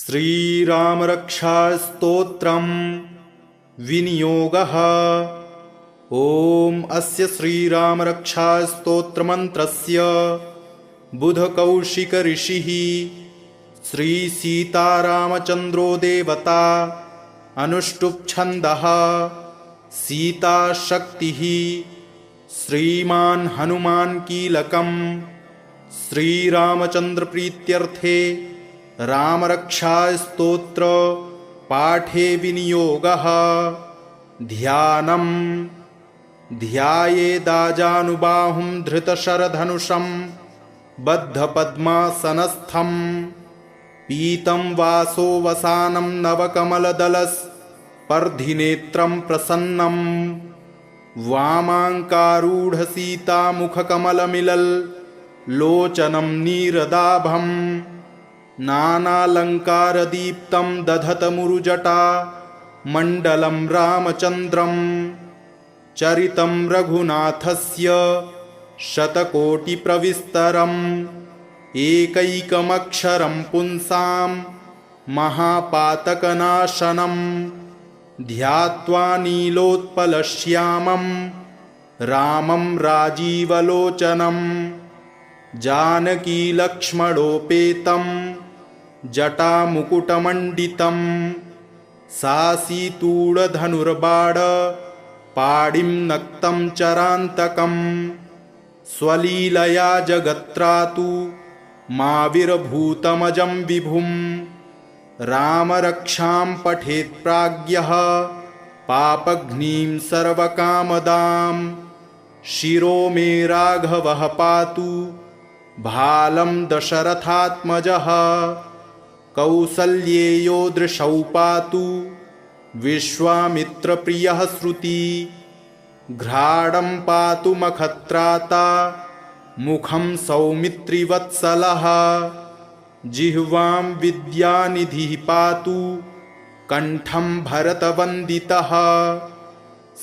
श्रीरामरक्षास्तोत्रम् विनियोगः। ॐ अस्य श्रीरामरक्षास्तोत्रमन्त्रस्य बुधकौशिक ऋषिः श्रीसीतारामचन्द्रो देवता अनुष्टुप् छन्दः सीताशक्तिः श्रीमान् हनुमान् कीलकम् श्रीरामचन्द्रप्रीत्यर्थे रामरक्षास्तोत्र पाठे विनियोगः। ध्यानम् ध्यायेदाजानुबाहुं धृतशरधनुषं बद्धपद्मासनस्थं पीतं वासो वसानं नवकमलदलस्पर्धिनेत्रं प्रसन्नं वामाङ्कारूढसीतामुखकमलमिलल् लोचनं नीरदाभं नानालङ्कारदीप्तं दधतमुरुजटा मण्डलं रामचन्द्रं चरितं रघुनाथस्य शतकोटिप्रविस्तरम् एकैकमक्षरं पुंसां महापातकनाशनं ध्यात्वा नीलोत्पलश्यामं रामं राजीवलोचनं जानकीलक्ष्मणोपेतं जटामुकुटमण्डितं सासीतूढधनुर्बाण पाणिं नक्तं चरान्तकं स्वलीलया जगत्रातु माविर्भूतमजं विभुं रामरक्षां पठेत् प्राज्ञः पापघ्नीं सर्वकामदां शिरो मे राघवः पातु भालं दशरथात्मजः कौसल्येयो दृशौ पातु विश्वामित्रप्रियः श्रुति घ्राणं पातु मखत्राता मुखं सौमित्रिवत्सलः जिह्वां विद्यानिधिः पातु कण्ठं भरतवन्दितः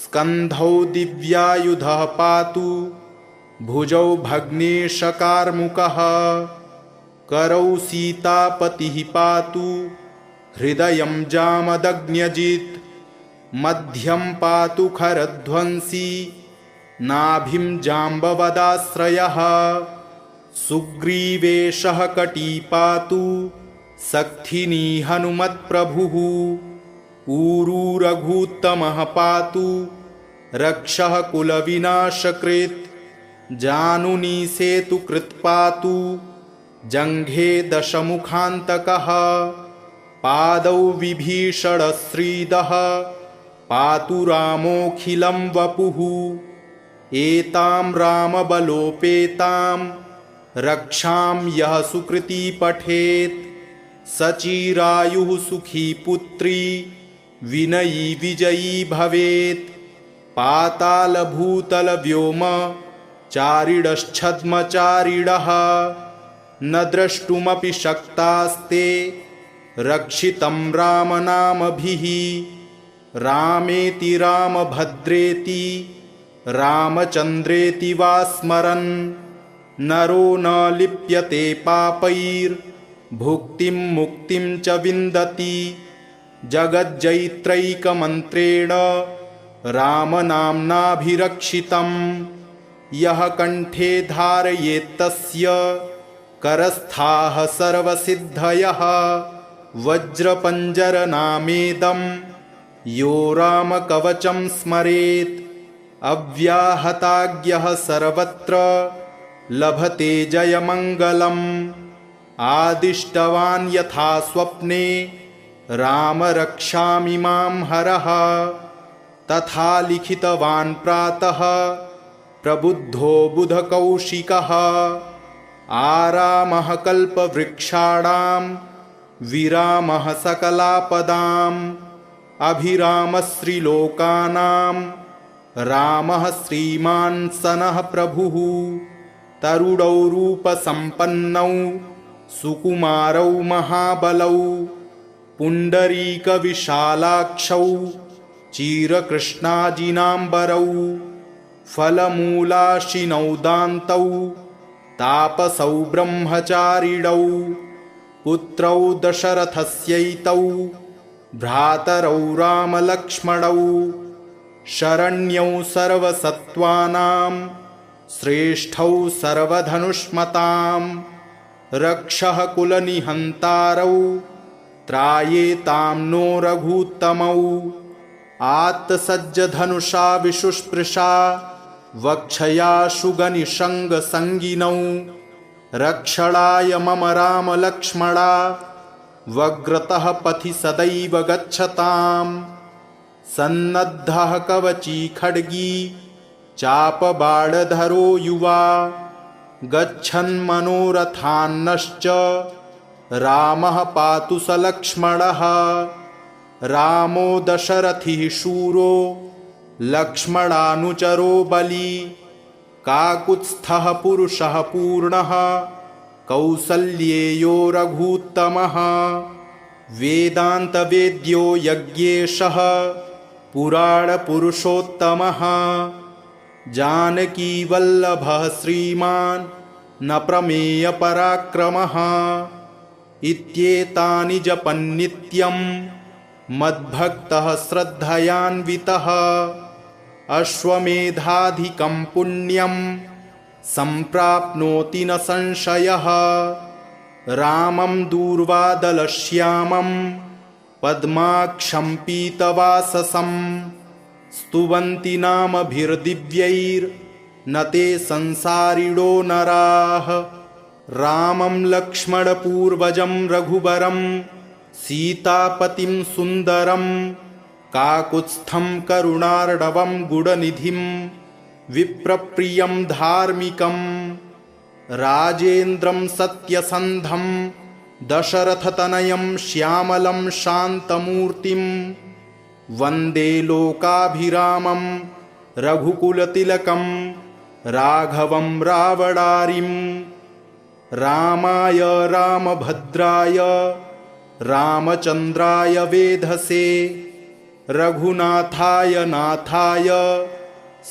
स्कन्धौ दिव्यायुधः पातु भुजौ भग्नेशकार्मुकः करौ सीतापतिः पातु हृदयं जामदग्न्यजित् मध्यं पातु खरध्वंसी नाभिं जाम्बवदाश्रयः सुग्रीवेशः कटी पातु सक्थिनी हनुमत्प्रभुः ऊरू रघूत्तमः पातु रक्षः कुलविनाशकृत् जानुनी सेतुकृत् पातु जङ्घे दशमुखान्तकः पादौ विभीषणश्रीदः पातु रामोऽखिलं वपुः एतां रामबलोपेतां रक्षां यः सुकृती पठेत् सचिरायुः सुखी पुत्री विनयी विजयी भवेत् पातालभूतलव्योम चारिणश्छद्मचारिणः न द्रष्टुमपि शक्तास्ते रक्षितं रामनामभिः रामेति रामभद्रेति रामचन्द्रेति वा स्मरन् नरो न लिप्यते पापैर्भुक्तिं मुक्तिं च विन्दति जगज्जैत्रैकमन्त्रेण रामनाम्नाभिरक्षितं यः कण्ठे धारयेत्तस्य करस्थाः सर्वसिद्धयः वज्रपञ्जरनामेदं यो रामकवचं स्मरेत् अव्याहताज्ञः सर्वत्र लभते जयमङ्गलम् आदिष्टवान् यथा स्वप्ने रामरक्षामिमां हरः तथा लिखितवान् प्रातः प्रबुद्धो बुधकौशिकः आरामः कल्पवृक्षाणां विरामः सकलापदाम् अभिरामश्रीलोकानां रामः श्रीमान् सनः प्रभुः तरुणौ रूपसम्पन्नौ सुकुमारौ महाबलौ पुण्डरीकविशालाक्षौ चिरकृष्णाजिनाम्बरौ फलमूलाशिनौ दान्तौ तापसौ ब्रह्मचारिणौ पुत्रौ दशरथस्यैतौ भ्रातरौ रामलक्ष्मणौ शरण्यौ सर्वसत्त्वानां श्रेष्ठौ सर्वधनुष्मतां रक्षः कुलनिहन्तारौ त्रायेतां नो रघूत्तमौ आत्तसज्जधनुषा विशुस्पृशा वक्षयाशुगनिषङ्गसङ्गिनौ रक्षणाय मम रामलक्ष्मणा वग्रतः पथि सदैव गच्छताम् सन्नद्धः कवची खड्गी चापबाणधरो युवा गच्छन्मनोरथान्नश्च रामः पातु स लक्ष्मणः रामो दशरथिः शूरो लक्ष्मणानुचरो बली काकुत्स्थः पुरुषः पूर्णः कौसल्येयो रघूत्तमः वेदान्तवेद्यो यज्ञेशः पुराणपुरुषोत्तमः जानकीवल्लभः श्रीमान् न प्रमेयपराक्रमः इत्येतानि जपन्नित्यं मद्भक्तः श्रद्धयान्वितः अश्वमेधाधिकं पुण्यं सम्प्राप्नोति न संशयः रामं दूर्वादलश्यामं पद्माक्षं पीतवाससं स्तुवन्ति नामभिर्दिव्यैर्न ते संसारिणो नराः रामं लक्ष्मणपूर्वजं रघुवरं सीतापतिं सुन्दरं काकुत्स्थं करुणार्णवं गुणनिधिं विप्रप्रियं धार्मिकं राजेन्द्रं सत्यसन्धं दशरथतनयं श्यामलं शान्तमूर्तिं वन्दे लोकाभिरामं रघुकुलतिलकं राघवं रावणारिं रामाय रामभद्राय रामचन्द्राय वेधसे रघुनाथाय नाथाय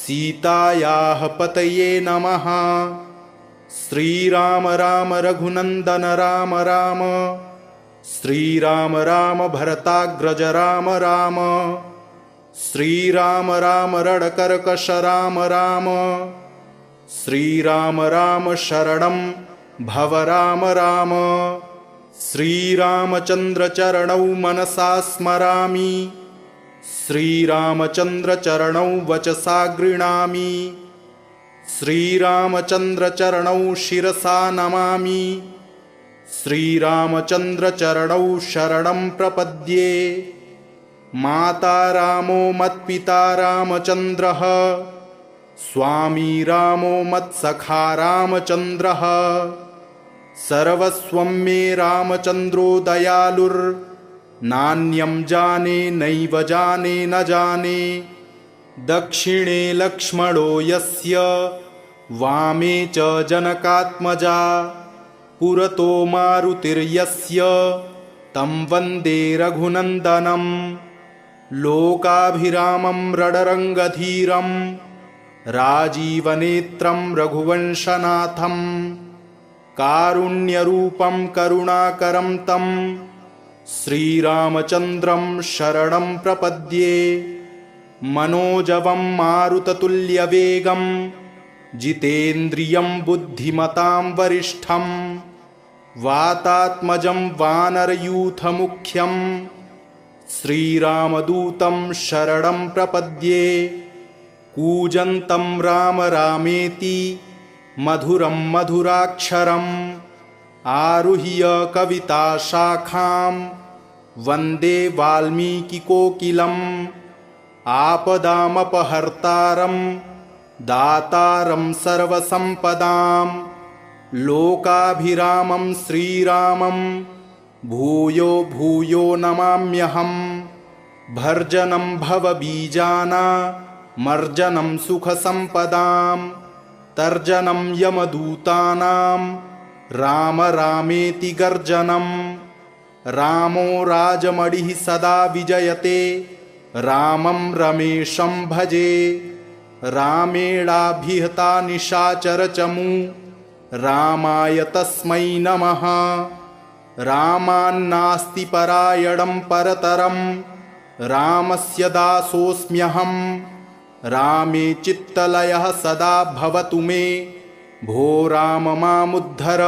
सीतायाः पतये नमः। श्रीराम राम रघुनन्दन राम राम श्रीराम राम भरताग्रज राम राम श्रीराम राम रणकर्कश राम राम श्रीराम राम शरणं भव राम राम श्रीरामचन्द्र चरणौ मनसा स्मरामि श्रीरामचन्द्र चरणौ वचसा गृह्णामि श्रीरामचन्द्र चरणौ शिरसा नमामि श्रीरामचन्द्र चरणौ शरणं प्रपद्ये माता रामो मत्पिता रामचन्द्रः स्वामी रामो मत्सखा रामचन्द्रः सर्वस्वं मे रामचन्द्रो दयालुर्नान्यं जाने नैव जाने न जाने दक्षिणे लक्ष्मणो यस्य वामे च जनकात्मजा पुरतो मारुतिर्यस्य तं वन्दे रघुनन्दनं लोकाभिरामं रणरङ्गधीरं राजीवनेत्रं रघुवंशनाथं कारुण्यरूपं करुणाकरं तं श्रीरामचन्द्रं शरणं प्रपद्ये मनोजवं मारुततुल्यवेगं जितेन्द्रियं बुद्धिमतां वरिष्ठं वातात्मजं वानरयूथमुख्यं श्रीरामदूतं शरणं प्रपद्ये कूजन्तं राम रामेति मधुरं मधुराक्षरम् आरुह्य कविताशाखां वन्दे वाल्मीकिकोकिलम् आपदामपहर्तारं दातारं सर्वसम्पदां लोकाभिरामं श्रीरामं भूयो भूयो नमाम्यहम् भर्जनं भवबीजानामर्जनं सुखसम्पदां तर्जनं यमदूतानां राम रामेति गर्जनं रामो राजमणिः सदा विजयते रामं रमेशं भजे रामेणाभिहता निशाचरचमू रामाय तस्मै नमः। रामान्नास्ति परायणं परतरं रामस्य दासोऽस्म्यहं। रामे चित्तलयः सदा भवतु मे, भो राम मामुद्धर।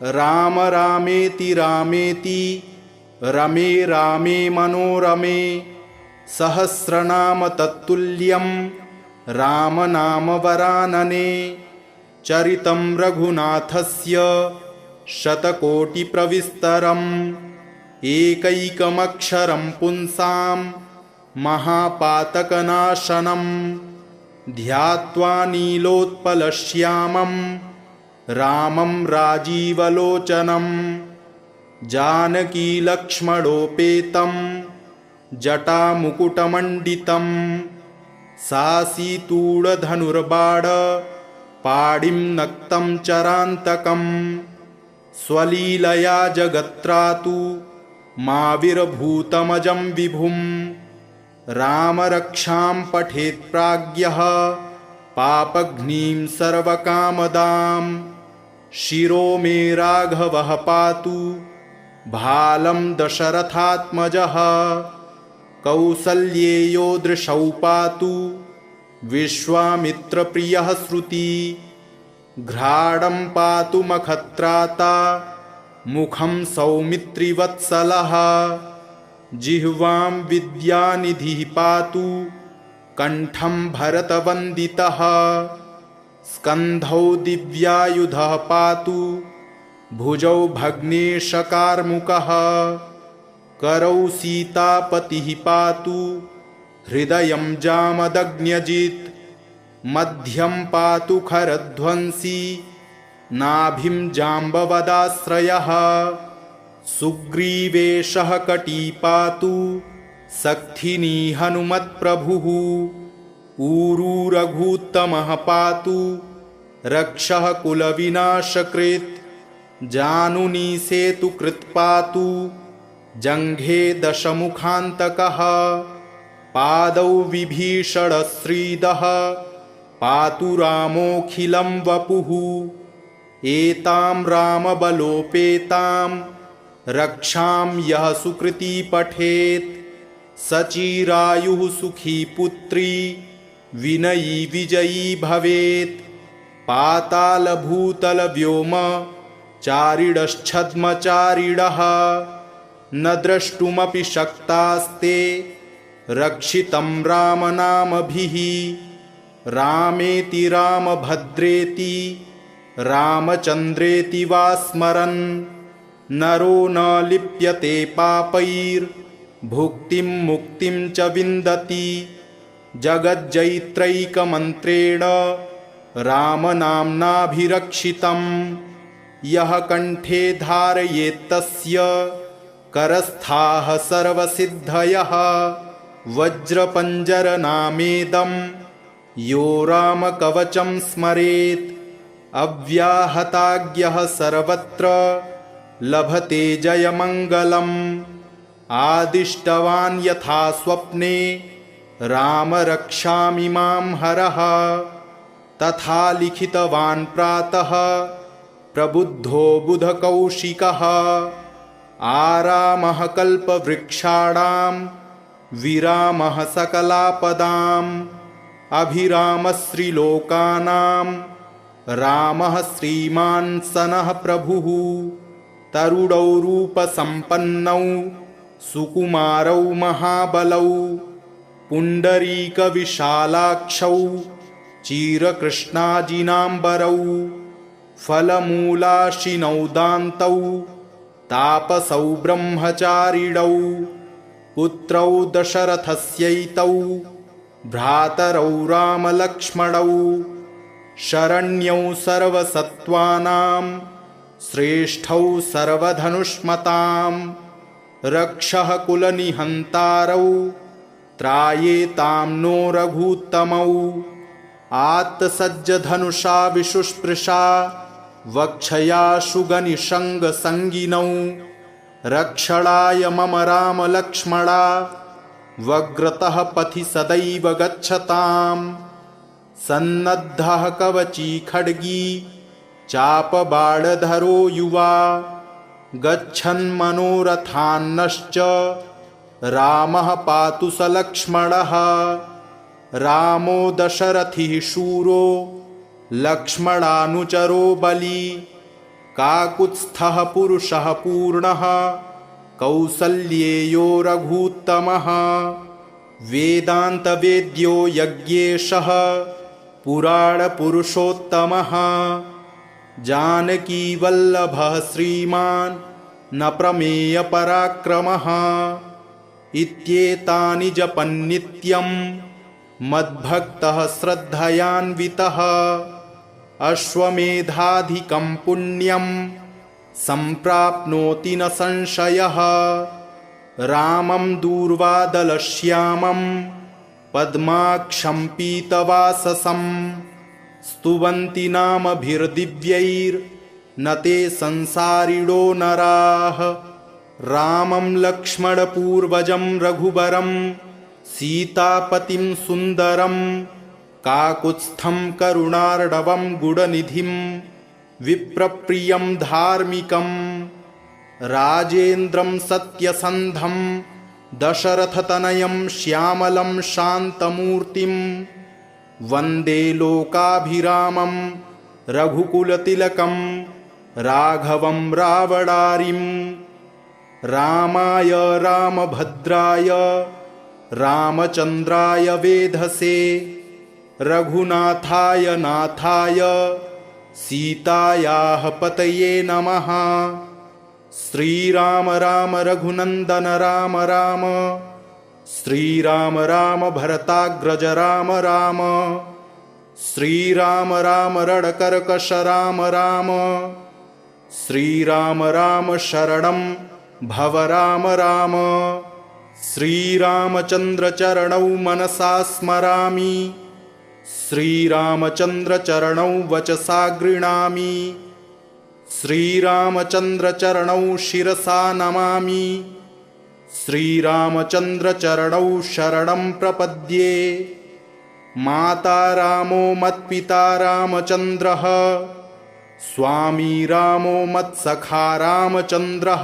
राम रामेति रामेति रमे रामे मनोरमे, सहस्रनाम तत्तुल्यं राम नाम वरानने। चरितं रघुनाथस्य शतकोटिप्रविस्तरम्, एकैकमक्षरं पुंसां महापातकनाशनं। ध्यात्वा नीलोत्पलश्यामं रामं राजीवलोचनं, जानकीलक्ष्मणोपेतं जटामुकुटमण्डितं। सासीतूढधनुर्बाण पाणिं नक्तं चरान्तकं, स्वलीलया जगत्रातु माविर्भूतमजं विभुं। रामरक्षां पठेत् प्राज्ञः पापघ्नीं सर्वकामदां, शिरो मे राघवः पातु भालं दशरथात्मजः। कौसल्येयो दृशौ पातु विश्वामित्रप्रियः श्रुति, घ्राणं पातु मखत्राता मुखं सौमित्रिवत्सलः। जिह्वां विद्यानिधिः पातु कण्ठं भरतवन्दितः, स्कन्धौ दिव्यायुधः पातु भुजौ भग्नेशकार्मुकः। करौ सीतापतिः पातु हृदयं जामदग्न्यजित्, मध्यं पातु खरध्वंसी नाभिं जाम्बवदाश्रयः। सुग्रीवेशः कटी पातु सक्थिनी हनुमत्प्रभुः, ऊरू रघूत्तमः पातु रक्षः कुलविनाशकृत्। जानुनी सेतुकृत् पातु जङ्घे दशमुखान्तकः, पादौ विभीषणश्रीदः पातु रामोऽखिलं वपुः। एतां रामबलोपेतां रक्षां यः सुकृती पठेत्, सचिरायुः सुखी पुत्री विनयी विजयी भवेत्। पातालभूतलव्योम चारिणश्छद्मचारिणः, न द्रष्टुमपि शक्तास्ते रक्षितं रामनामभिः। रामेति रामभद्रेति रामचन्द्रेति वा स्मरन्, नरो न लिप्यते पापैर्भुक्तिं मुक्तिं च विन्दति। जगज्जैत्रैकमन्त्रेण रामनाम्नाभिरक्षितं, यः कण्ठे धारयेत्तस्य करस्थाः सर्वसिद्धयः। वज्रपञ्जरनामेदं यो रामकवचं स्मरेत्, अव्याहताज्ञः सर्वत्र लभते जयमङ्गलम्। आदिष्टवान् यथा स्वप्ने राम रक्षामि मां हरः, तथा लिखितवान् प्रातः प्रबुद्धो बुधकौशिकः। आरामः कल्पवृक्षाणां विरामः सकलापदाम्, अभिरामश्रीलोकानां रामः श्रीमान् सनः प्रभुः। तरुणौ रूपसम्पन्नौ सुकुमारौ महाबलौ, पुण्डरीकविशालाक्षौ चिरकृष्णाजिनाम्बरौ। फलमूलाशिनौ दान्तौ तापसौ ब्रह्मचारिणौ, पुत्रौ दशरथस्यैतौ भ्रातरौ रामलक्ष्मणौ। शरण्यौ सर्वसत्त्वानां श्रेष्ठौ सर्वधनुष्मतां, रक्षः कुलनिहन्तारौ त्रायेतां नो रघूत्तमौ। आत्तसज्जधनुषा विशुस्पृशा वक्षयाशुगनिषङ्गसङ्गिनौ, रक्षणाय मम रामलक्ष्मणा वग्रतः पथि सदैव गच्छताम्। सन्नद्धः कवची खड्गी चापबाणधरो युवा, गच्छन्मनोरथान्नश्च रामः पातु स लक्ष्मणः। रामो दशरथिः शूरो लक्ष्मणानुचरो बली। काकुत्स्थः पुरुषः पूर्णः कौसल्येयो रघूत्तमः। वेदान्तवेद्यो यज्ञेशः पुराणपुरुषोत्तमः। जानकीवल्लभः श्रीमान् न प्रमेयपराक्रमः। इत्येतानि जपन्नित्यं मद्भक्तः श्रद्धयान्वितः। अश्वमेधाधिकं पुण्यं सम्प्राप्नोति न संशयः। रामं दूर्वादलश्यामं पद्माक्षं पीतवाससं। स्तुवन्ति नामभिर्दिव्यैर्न ते संसारिणो नराः। रामं लक्ष्मणपूर्वजं रघुबरं सीतापतिं सुन्दरं। काकुत्स्थं करुणार्णवं गुणनिधिं विप्रप्रियं धार्मिकं। राजेन्द्रं सत्यसन्धं दशरथतनयं श्यामलं शान्तमूर्तिं। वन्दे लोकाभिरामं रघुकुलतिलकं राघवं रावणारिं। रामाय रामभद्राय रामचन्द्राय वेधसे। रघुनाथाय नाथाय सीतायाः पतये नमः। श्रीराम राम रघुनन्दन राम राम। श्रीराम राम भरताग्रज राम राम। श्रीराम राम रणकर्कश राम राम। श्रीराम राम शरणं भव राम राम। श्रीरामचन्द्र चरणौ मनसा स्मरामि। श्रीरामचन्द्र चरणौ वचसा गृह्णामि। श्रीरामचन्द्र चरणौ शिरसा नमामि। श्रीरामचन्द्र चरणौ शरणं प्रपद्ये। माता रामो मत्पिता रामचन्द्रः। स्वामी रामो मत्सखा रामचन्द्रः।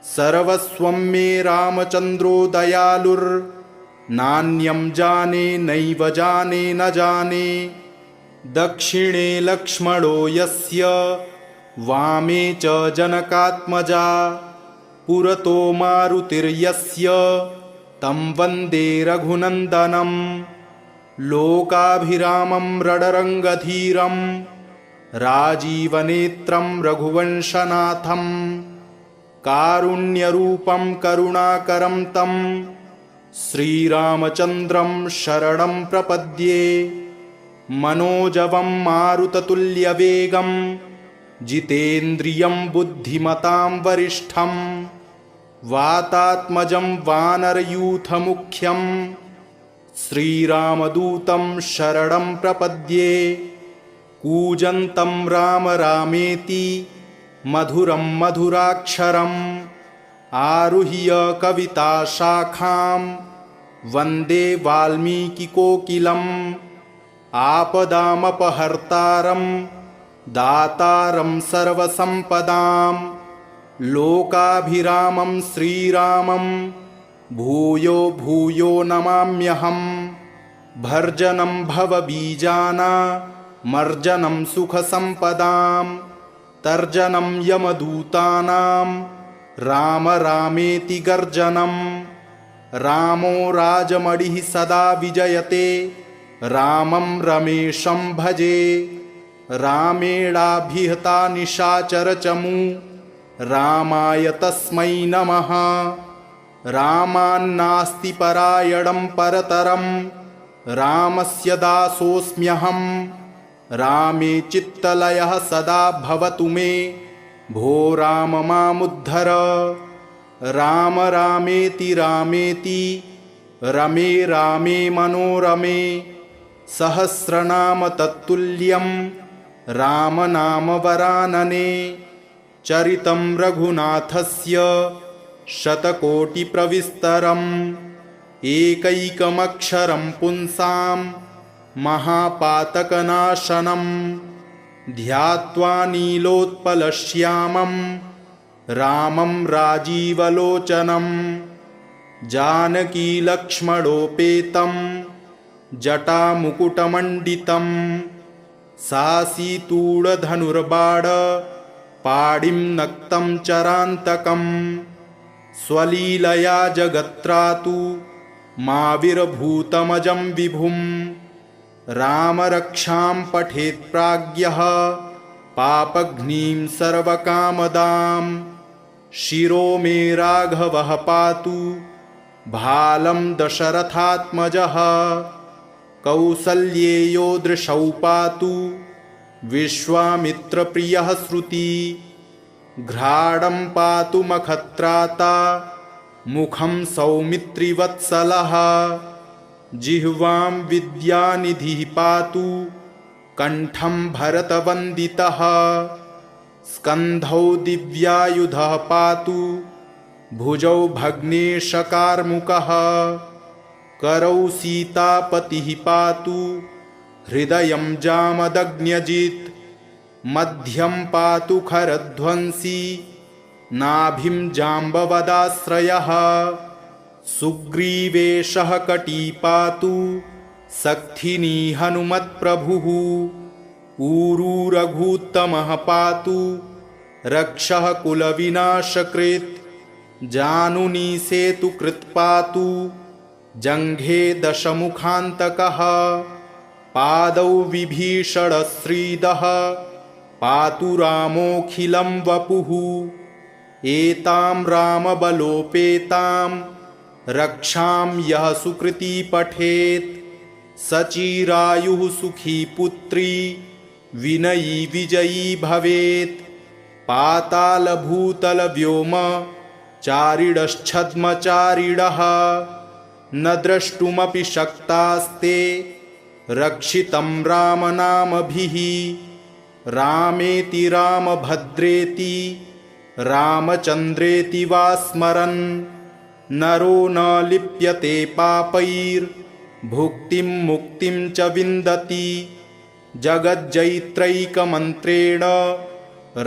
सर्वस्वं मे रामचन्द्रो दयालुर्नान्यं जाने नैव जाने न जाने। दक्षिणे लक्ष्मणो यस्य वामे च जनकात्मजा। पुरतो मारुतिर्यस्य तं वन्दे रघुनन्दनं। लोकाभिरामं रणरङ्गधीरं राजीवनेत्रं रघुवंशनाथं। कारुण्यरूपं करुणाकरं तं श्रीरामचन्द्रं शरणं प्रपद्ये। मनोजवं मारुततुल्यवेगं जितेन्द्रियं बुद्धिमतां वरिष्ठं। वातात्मजं वानरयूथमुख्यं श्रीरामदूतं शरणं प्रपद्ये। कूजन्तं राम रामेति मधुरं मधुराक्षरम्। आरुह्य कविताशाखां वन्दे वाल्मीकिकोकिलम्। आपदामपहर्तारं दातारं सर्वसम्पदां। लोकाभिरामं श्रीरामं भूयो भूयो नमाम्यहं। भर्जनं भवबीजानामर्जनं सुखसम्पदां। तर्जनं यमदूतानां राम रामेति गर्जनं। रामो राजमणिः सदा विजयते रामं रमेशं भजे। रामेणाभिहता निशाचरचमू रामाय तस्मै नमः। रामान्नास्ति परायणं परतरं रामस्य दासोऽस्म्यहं। रामे चित्तलयः सदा भवतु मे भो राम मामुद्धर। राम रामेति रामेति रमे रामे मनोरमे। सहस्रनाम तत्तुल्यं रामनामवरानने। चरितं रघुनाथस्य शतकोटिप्रविस्तरम्। एकैकमक्षरं पुंसां महापातकनाशनं। ध्यात्वा नीलोत्पलश्यामं रामं राजीवलोचनं जानकीलक्ष्मणोपेतं जटामुकुटमण्डितं सासीतूढधनुर्बाण पाणिं नक्तं चरान्तकं स्वलीलया जगत्रातु माविर्भूतमजं विभुं रामरक्षां पठेत् प्राज्ञः पापघ्नीं सर्वकामदां शिरो मे राघवः पातु भालं दशरथात्मजः कौसल्येयो दृशौ पातु विश्वामित्रप्रियः श्रुति घ्राणं पातु मखत्राता मुखं सौमित्रिवत्सलः जिह्वां विद्यानिधिः पातु कंठं भरतवन्दितः स्कन्धौ दिव्यायुधः पातु भुजौ भग्नेशकार्मुकः करौ सीतापतिः पातु हृदयं जामदग्न्यजित् मध्यं पातु खरध्वंसी नाभिं जाम्बवदाश्रयः सुग्रीवेशः कटी पातु सक्थिनी हनुमत्प्रभुः ऊरुरघुत्तमः पातु रक्षः कुलविनाशकृत् जानुनी सेतुकृत् पातु जङ्घे दशमुखान्तकः पादौ विभीषणश्रीदः पातु रामोऽखिलं वपुः एतां रामबलोपेतां रक्षां यः सुकृती पठेत् सचिरायुः सुखी पुत्री विनयी विजयी भवेत् पातालभूतलव्योम चारिणश्छद्मचारिणः न द्रष्टुमपि शक्तास्ते रक्षितं रामनामभिः रामेति रामभद्रेति रामचन्द्रेति वा स्मरन् नरो न लिप्यते पापैर्भुक्तिं मुक्तिं च विन्दति जगज्जैत्रैकमन्त्रेण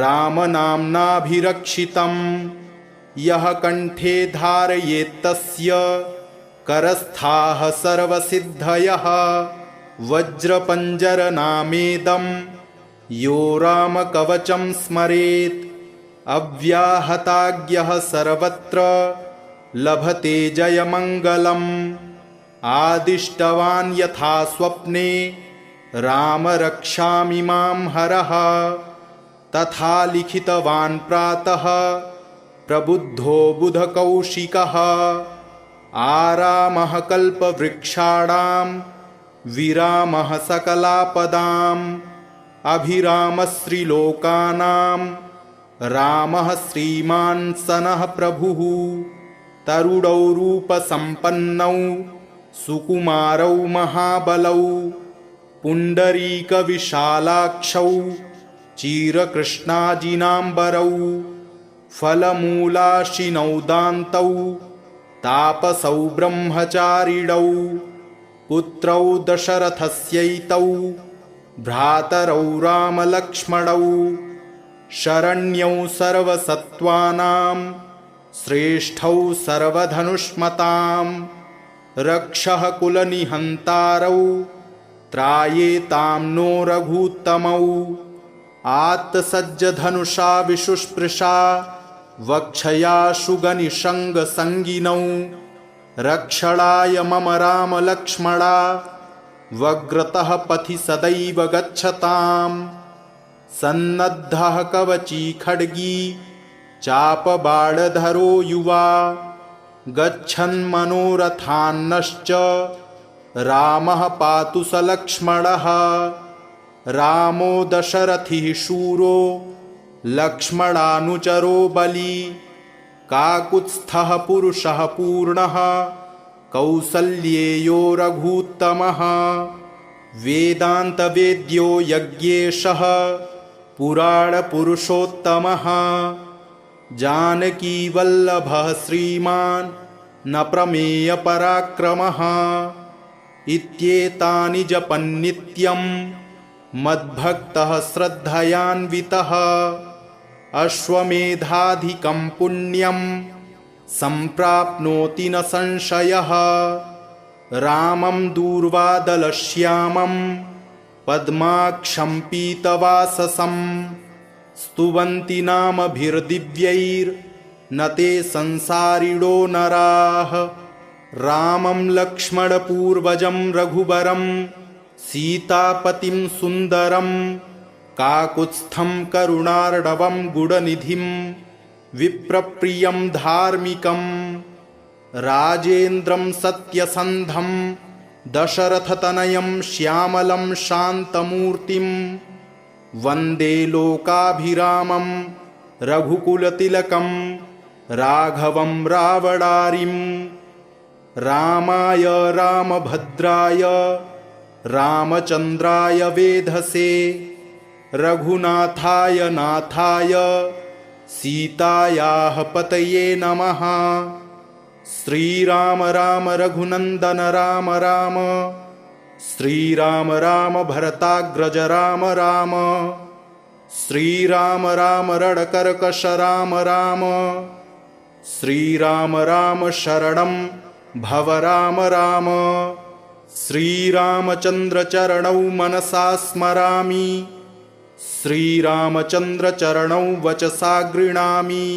रामनाम्नाभिरक्षितं यः कण्ठे धारयेत्तस्य करस्थाः सर्वसिद्धयः वज्रपञ्जरनामेदं यो रामकवचं स्मरेत् अव्याहताज्ञः सर्वत्र लभते जयमङ्गलम् आदिष्टवान् यथा स्वप्ने राम रक्षामि मां हरः तथा लिखितवान् प्रातः प्रबुद्धो बुधकौशिकः आरामः कल्पवृक्षाणां विरामः सकलापदाम् अभिरामश्रीलोकानां रामः श्रीमान् सनः प्रभुः तरुणौ रूपसम्पन्नौ सुकुमारौ महाबलौ पुण्डरीकविशालाक्षौ चिरकृष्णाजिनाम्बरौ फलमूलाशिनौ दान्तौ तापसौ ब्रह्मचारिणौ पुत्रौ दशरथस्यैतौ भ्रातरौ रामलक्ष्मणौ शरण्यौ सर्वसत्त्वानां श्रेष्ठौ सर्वधनुष्मतां रक्षः कुलनिहन्तारौ त्रायेतां नो रघूत्तमौ आत्तसज्जधनुषा विशुस्पृशा वक्षयाशुगनिषङ्गसङ्गिनौ रक्षणाय मम रामलक्ष्मणा वग्रतः पथि सदैव गच्छताम् सन्नद्धः कवची खड्गी चापबाणधरो युवा गच्छन्मनोरथान्नश्च रामः पातु स लक्ष्मणः रामो दशरथिः शूरो लक्ष्मणानुचरो बली काकुत्स्थः पुरुषः पूर्णः कौसल्येयो रघूत्तमः वेदान्तवेद्यो यज्ञेशः पुराणपुरुषोत्तमः जानकीवल्लभः श्रीमान् न प्रमेयपराक्रमः इत्येतानि जपन्नित्यं मद्भक्तः श्रद्धयान्वितः अश्वमेधाधिकं पुण्यं सम्प्राप्नोति न संशयः। रामं दूर्वादलश्यामं पद्माक्षं पीतवाससं स्तुवन्ति नामभिर्दिव्यैर्न ते संसारिणो नराः। रामं लक्ष्मणपूर्वजं रघुवरं सीतापतिं सुन्दरं काकुत्स्थं करुणार्णवं गुणनिधिं विप्रप्रियं धार्मिकं राजेन्द्रं सत्यसन्धं दशरथतनयं श्यामलं शान्तमूर्तिं वन्दे लोकाभिरामं रघुकुलतिलकं राघवं रावणारिं। रामाय रामभद्राय रामचन्द्राय वेधसे रघुनाथाय नाथाय सीतायाः पतये नमः। श्रीराम राम रघुनन्दन राम राम श्रीराम राम भरताग्रज राम राम श्रीराम राम रणकर्कश राम राम श्रीराम राम शरणं भव राम राम। श्रीरामचन्द्र चरणौ मनसा स्मरामि श्रीरामचन्द्र चरणौ वचसा गृह्णामि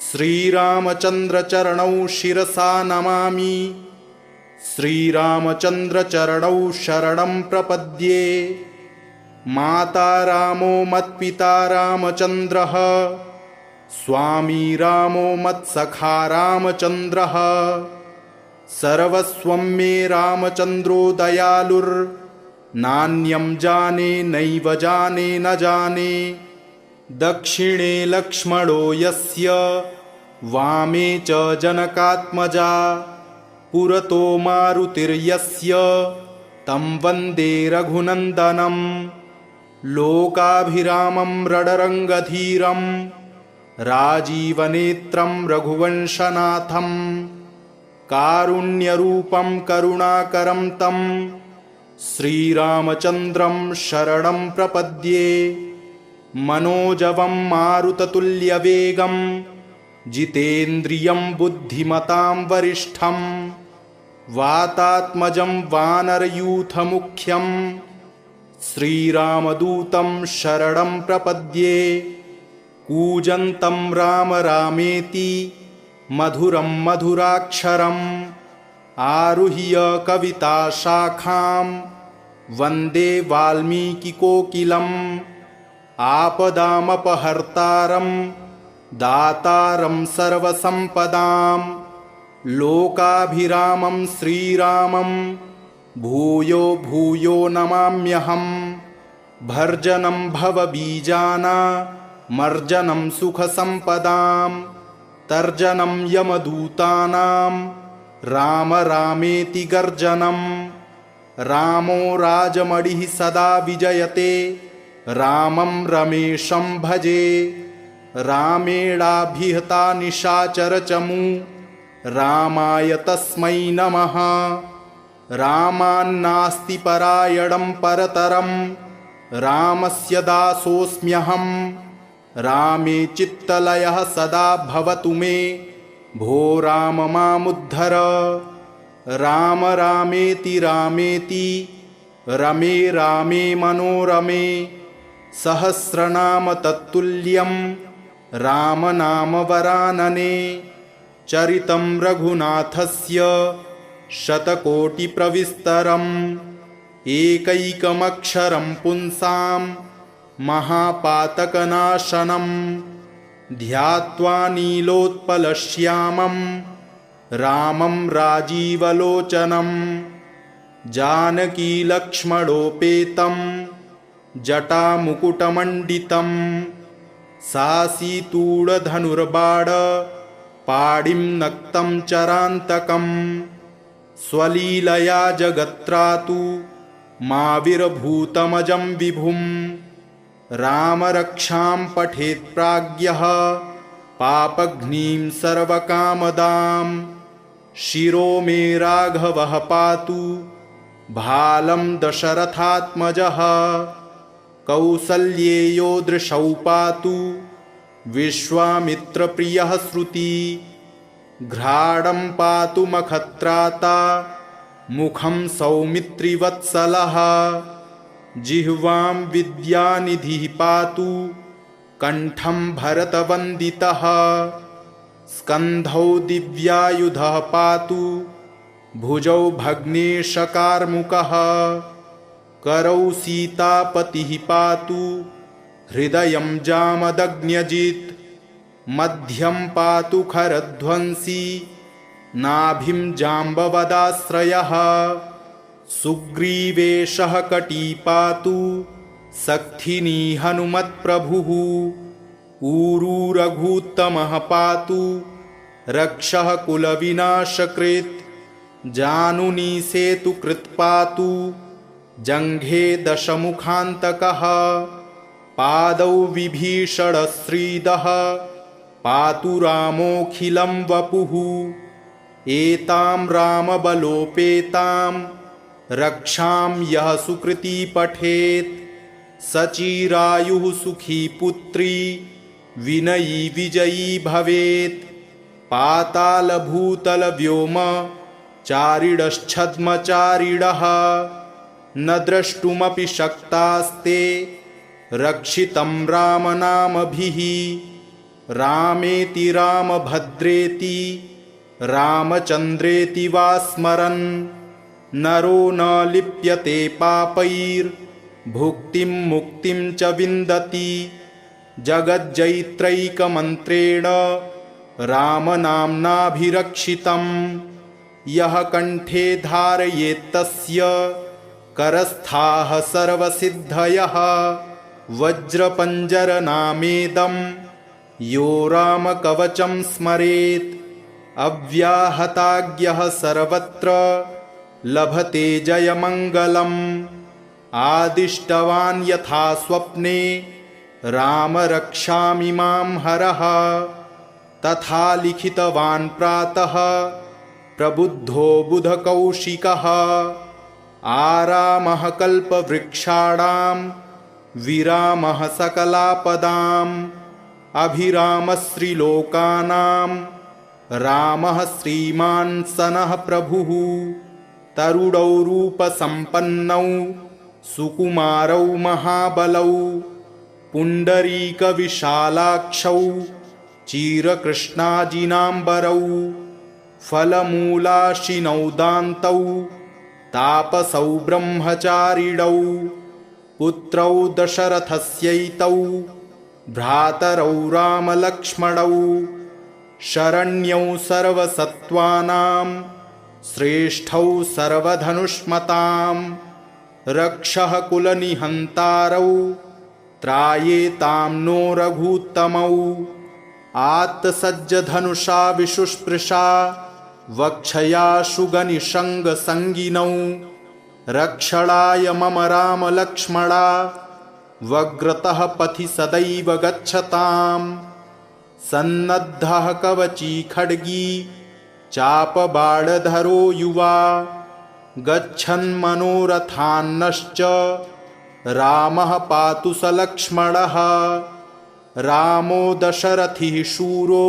श्रीरामचन्द्र चरणौ शिरसा नमामि श्रीरामचन्द्र चरणौ शरणं प्रपद्ये। माता रामो मत्पिता रामचन्द्रः स्वामी रामो मत्सखा रामचन्द्रः सर्वस्वं मे रामचन्द्रो दयालुर्नान्यं जाने नैव जाने न जाने। दक्षिणे लक्ष्मणो यस्य वामे च जनकात्मजा पुरतो मारुतिर्यस्य तं वन्दे रघुनन्दनं। लोकाभिरामं रणरङ्गधीरं राजीवनेत्रं रघुवंशनाथं कारुण्यरूपं करुणाकरं तं श्रीरामचन्द्रं शरणं प्रपद्ये। मनोजवं मारुततुल्यवेगं जितेन्द्रियं बुद्धिमतां वरिष्ठं वातात्मजं वानरयूथमुख्यं श्रीरामदूतं शरणं प्रपद्ये। कूजन्तं राम रामेति मधुरं मधुराक्षरम् आरुह्य कविताशाखां वन्दे वाल्मीकिकोकिलम्। आपदामपहर्तारं दातारं सर्वसम्पदां लोकाभिरामं श्रीरामं भूयो भूयो नमाम्यहम्। भर्जनं भवबीजानामर्जनं सुखसम्पदां तर्जनं यमदूतानां राम रामेति गर्जनं। रामो राजमणिः सदा विजयते रामं रमेशं भजे। रामेणाभिहता निशाचरचमू रामाय तस्मै नमः। रामान्नास्ति परायणं परतरं रामस्य दासोऽस्म्यहं। रामे चित्तलयः सदा भवतु मे भो राम मामुद्धर। राम रामेति रामेति रमे रामे मनोरमे सहस्रनाम तत्तुल्यं रामनाम वरानने। चरितं रघुनाथस्य शतकोटिप्रविस्तरम् एकैकमक्षरं पुंसां महापातकनाशनं। ध्यात्वा नीलोत्पलश्यामं रामं राजीवलोचनं जानकीलक्ष्मणोपेतं जटामुकुटमण्डितं सासीतूढधनुर्बाणपाणिं नक्तं चरान्तकं स्वलीलया जगत्रातु माविर्भूतमजं विभुं। रामरक्षां पठेत् प्राज्ञः पापघ्नीं सर्वकामदां शिरो मे राघवः पातु भालं दशरथात्मजः। कौसल्येयो दृशौ पातु विश्वामित्रप्रियः श्रुति घ्राणं पातु मखत्राता मुखं सौमित्रिवत्सलः जिह्वां विद्यानिधिः पातु कंठं भरतवन्दितः स्कन्धौ दिव्यायुधः पातु भुजौ भग्नेशकार्मुकः करौ सीतापतिः पातु हृदयं जामदग्न्यजित् मध्यं पातु खरध्वंसी नाभिं जाम्बवदाश्रयः सुग्रीवेशः कटी पातु सक्थिनी हनुमत्प्रभुः ऊरू रघुत्तमः पातु रक्षः कुलविनाशकृत् जानुनी सेतुकृत् पातु जङ्घे दशमुखान्तकः पादौ विभीषणश्रीदः पातु रामोऽखिलं वपुः एतां रामबलोपेतां रक्षां यः सुकृती पठेत् सचिरायुः सुखी पुत्री विनयी विजयी भवेत् पातालभूतलव्योम चारिणश्छद्मचारिणः न द्रष्टुमपि शक्तास्ते रक्षितं रामनामभिः रामेति रामभद्रेति रामचन्द्रेति वा स्मरन् नरो न लिप्यते पापैर्भुक्तिं मुक्तिं च विन्दति जगज्जैत्रैकमन्त्रेण रामनाम्नाभिरक्षितं यः कण्ठे धारयेत्तस्य करस्थाः सर्वसिद्धयः वज्रपञ्जरनामेदं यो रामकवचं स्मरेत् अव्याहताज्ञः सर्वत्र लभते जयमङ्गलम् आदिष्टवान् यथा स्वप्ने राम रक्षामि मां हरः तथा लिखितवान् प्रातः प्रबुद्धो बुधकौशिकः आरामः कल्पवृक्षाणां विरामः सकलापदाम् अभिरामश्रीलोकानां रामः श्रीमान् सनः प्रभुः तरुणौ रूपसम्पन्नौ सुकुमारौ महाबलौ पुण्डरीकविशालाक्षौ चिरकृष्णाजिनाम्बरौ फलमूलाशिनौ दान्तौ तापसौ ब्रह्मचारिणौ पुत्रौ दशरथस्यैतौ भ्रातरौ रामलक्ष्मणौ शरण्यौ सर्वसत्त्वानां श्रेष्ठौ सर्वधनुष्मतां रक्षः कुलनिहन्तारौ त्रायेतां नो रघूत्तमौ आत्तसज्जधनुषा विशुस्पृशा वक्षया शुगनिषङ्गसङ्गिनौ रक्षणाय मम रामलक्ष्मणा वग्रतः पथि सदैव गच्छताम् सन्नद्धः कवची खड्गी चापबाणधरो युवा गच्छन्मनोरथान्नश्च रामः पातु स लक्ष्मणः रामो दशरथिः शूरो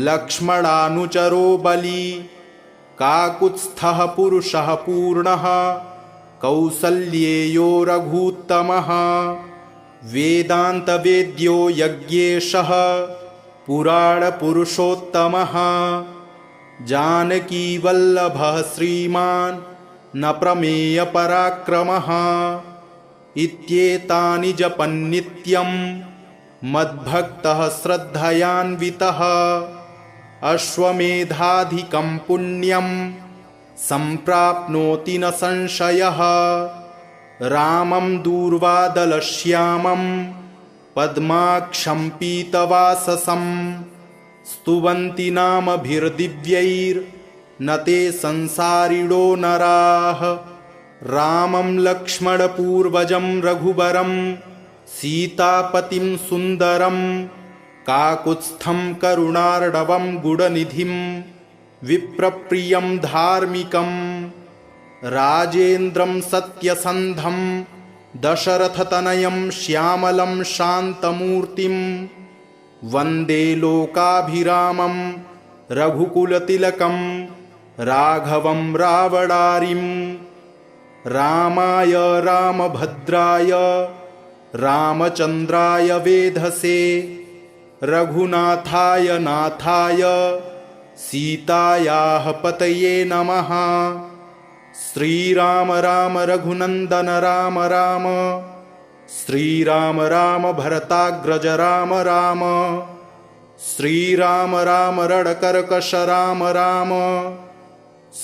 लक्ष्मणानुचरो बली काकुत्स्थः पुरुषः पूर्णः कौसल्येयो रघूत्तमः वेदान्तवेद्यो यज्ञेशः पुराणपुरुषोत्तमः जानकीवल्लभः श्रीमान् न प्रमेयपराक्रमः इत्येतानि जपन्नित्यं मद्भक्तः श्रद्धयान्वितः अश्वमेधाधिकं पुण्यं सम्प्राप्नोति न संशयः रामं दूर्वादलश्यामं पद्माक्षं पीतवाससं स्तुवन्ति नामभिर्दिव्यैर्न ते संसारिणो नराः रामं लक्ष्मणपूर्वजं रघुवरं सीतापतिं सुन्दरं काकुत्स्थं करुणार्णवं गुणनिधिं विप्रप्रियं धार्मिकं राजेन्द्रं सत्यसन्धं दशरथतनयं श्यामलं शान्तमूर्तिं वन्दे लोकाभिरामं रघुकुलतिलकं राघवं रावणारिं। रामाय रामभद्राय रामचन्द्राय वेधसे रघुनाथाय नाथाय सीतायाः पतये नमः। श्रीराम राम रघुनन्दन राम राम, श्रीराम राम भरताग्रज राम राम, श्रीराम राम रणकर्कश राम राम,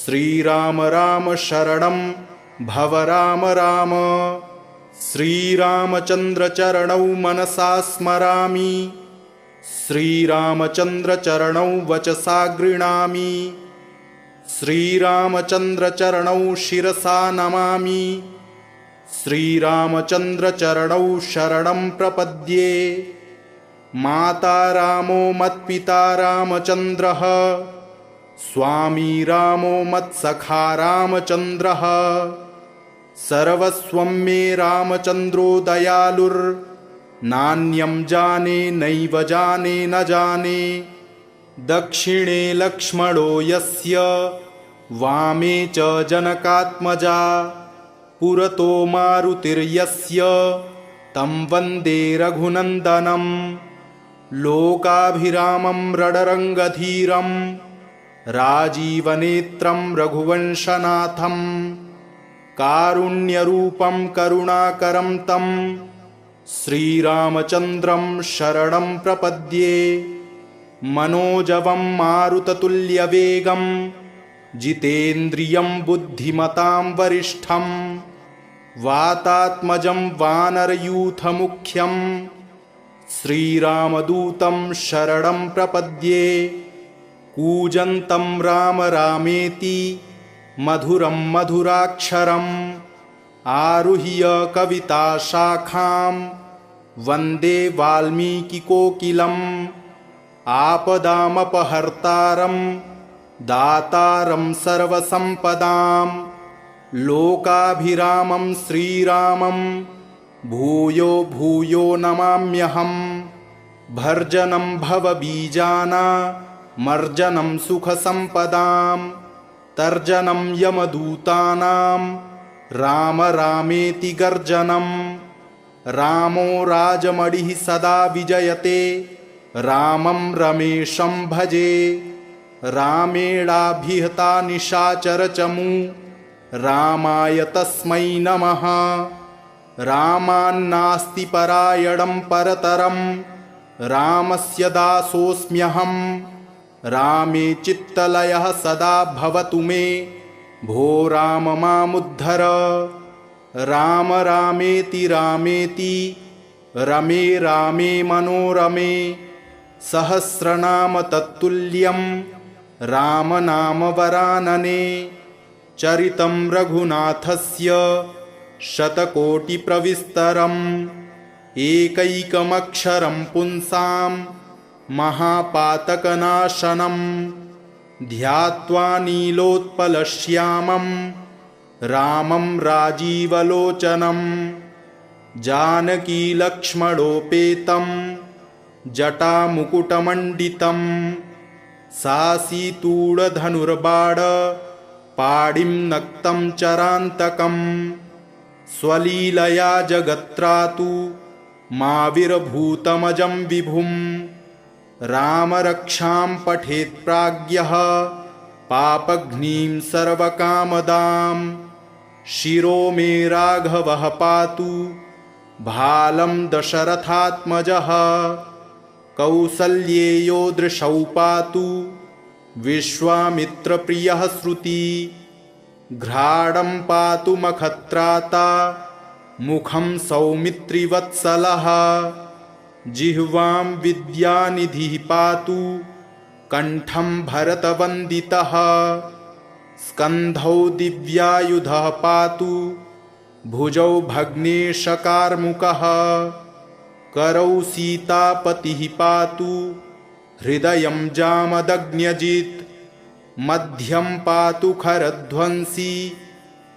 श्रीराम राम शरणं भव राम राम। श्रीरामचन्द्र चरणौ मनसा स्मरामि, श्रीरामचन्द्र चरणौ वचसा गृह्णामि, श्रीरामचन्द्र चरणौ शिरसा नमामि, श्रीरामचन्द्र चरणौ शरणं प्रपद्ये। माता रामो मत्पिता रामचन्द्रः, स्वामी रामो मत्सखा रामचन्द्रः, सर्वस्वं मे रामचन्द्रो दयालुर्नान्यं जाने नैव जाने न जाने। दक्षिणे लक्ष्मणो यस्य वामे च जनकात्मजा, पुरतो मारुतिर्यस्य तं वन्दे रघुनन्दनं। लोकाभिरामं रणरङ्गधीरं राजीवनेत्रं रघुवंशनाथं, कारुण्यरूपं करुणाकरं तं श्रीरामचन्द्रं शरणं प्रपद्ये। मनोजवं मारुततुल्यवेगं जितेन्द्रियं बुद्धिमतां वरिष्ठं, वातात्मजं वानरयूथमुख्यं श्रीरामदूतं शरणं प्रपद्ये। कूजन्तं राम रामेति मधुरं मधुराक्षरम्, आरुह्य कविताशाखां वन्दे वाल्मीकिकोकिलम्। आपदामपहर्तारं दातारं सर्वसम्पदां, लोकाभिरामं श्रीरामं भूयो भूयो नमाम्यहम्। भर्जनं भवबीजानामर्जनं सुखसम्पदां, तर्जनं यमदूतानां राम रामेति गर्जनं। रामो राजमणिः सदा विजयते, रामं रमेशं भजे। रामेणाभिहता निशाचरचमू, रामाय तस्मै नमः। रामान्नास्ति परायणं परतरं, रामस्य दासोऽस्म्यहं। रामे चित्तलयः सदा भवतु मे, भो राम मामुद्धर। राम रामेति रामेति रमे रामे मनोरमे, सहस्रनाम तत्तुल्यं रामनाम वरानने। चरितं रघुनाथस्य शतकोटिप्रविस्तरम्, एकैकमक्षरं पुंसां महापातकनाशनं। ध्यात्वा नीलोत्पलश्यामं रामं राजीवलोचनं, जानकीलक्ष्मणोपेतं जटामुकुटमण्डितं। सासीतूढधनुर्बाणपाणिं नक्तं चरान्तकं, स्वलीलया जगत्रातु माविर्भूतमजं विभुं। रामरक्षां पठेत् प्राज्ञः पापघ्नीं सर्वकामदां, शिरो मे राघवः पातु भालं दशरथात्मजः। कौसल्येयो दृशौ पातु विश्वामित्रप्रियः श्रुति, घ्राणं पातु मखत्राता मुखं सौमित्रिवत्सलः। जिह्वां विद्यानिधिः पातु कण्ठं भरतवन्दितः, स्कन्धौ दिव्यायुधः पातु भुजौ भग्नेशकार्मुकः। करौ सीतापतिः पातु हृदयं जामदग्न्यजित्, मध्यं पातु खरध्वंसी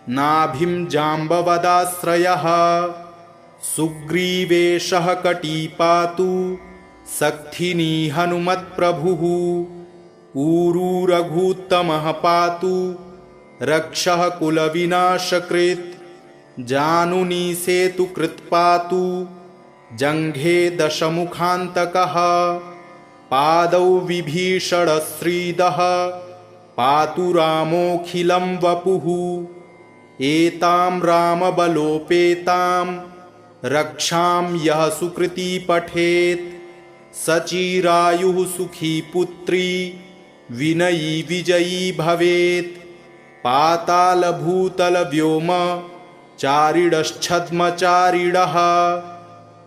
नाभिं जाम्बवदाश्रयः। सुग्रीवेशः कटी पातु सक्थिनी हनुमत्प्रभुः ऊरुरघूत्तमः पातु रक्षः कुलविनाशकृत् जानुनी सेतुकृत् पातु जङ्घे दशमुखान्तकः पादौ विभीषणश्रीदः पातु रामोऽखिलं वपुः एतां रामबलोपेतां रक्षां यः सुकृती पठेत् सचिरायुः सुखी पुत्री विनयी विजयी भवेत् पातालभूतलव्योम चारिणश्छद्मचारिणः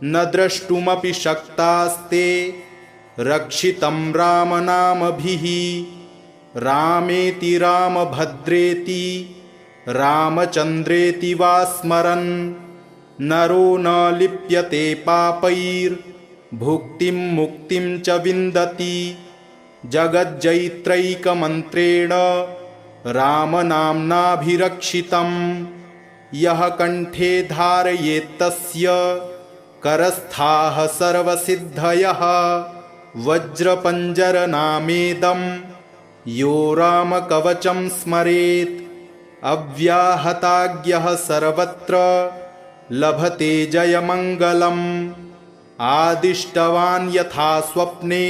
न द्रष्टुमपि शक्तास्ते रक्षितं रामनामभिः रामेति रामभद्रेति रामचन्द्रेति वा स्मरन् नरो न लिप्यते पापैर्भुक्तिं मुक्तिं च विन्दति जगज्जैत्रैकमन्त्रेण रामनाम्नाभिरक्षितं यः कण्ठे धारयेत्तस्य करस्थाः सर्वसिद्धयः वज्रपञ्जरनामेदं यो रामकवचं स्मरेत् अव्याहताज्ञः सर्वत्र लभते जयमङ्गलम् आदिष्टवान् यथा स्वप्ने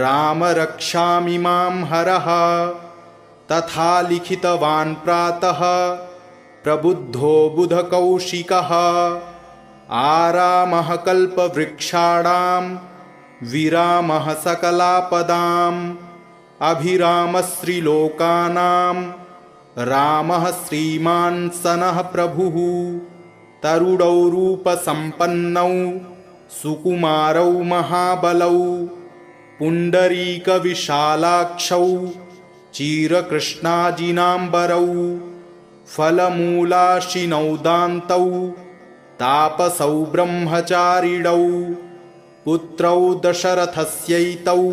राम रक्षामि मां हरः तथा लिखितवान् प्रातः प्रबुद्धो बुधकौशिकः आरामः कल्पवृक्षाणां विरामः सकलापदाम् अभिरामश्रीलोकानां रामः श्रीमान् सनः प्रभुः तरुणौ रूपसम्पन्नौ सुकुमारौ महाबलौ पुण्डरीकविशालाक्षौ चिरकृष्णाजिनाम्बरौ फलमूलाशिनौ दान्तौ तापसौ ब्रह्मचारिणौ पुत्रौ दशरथस्यैतौ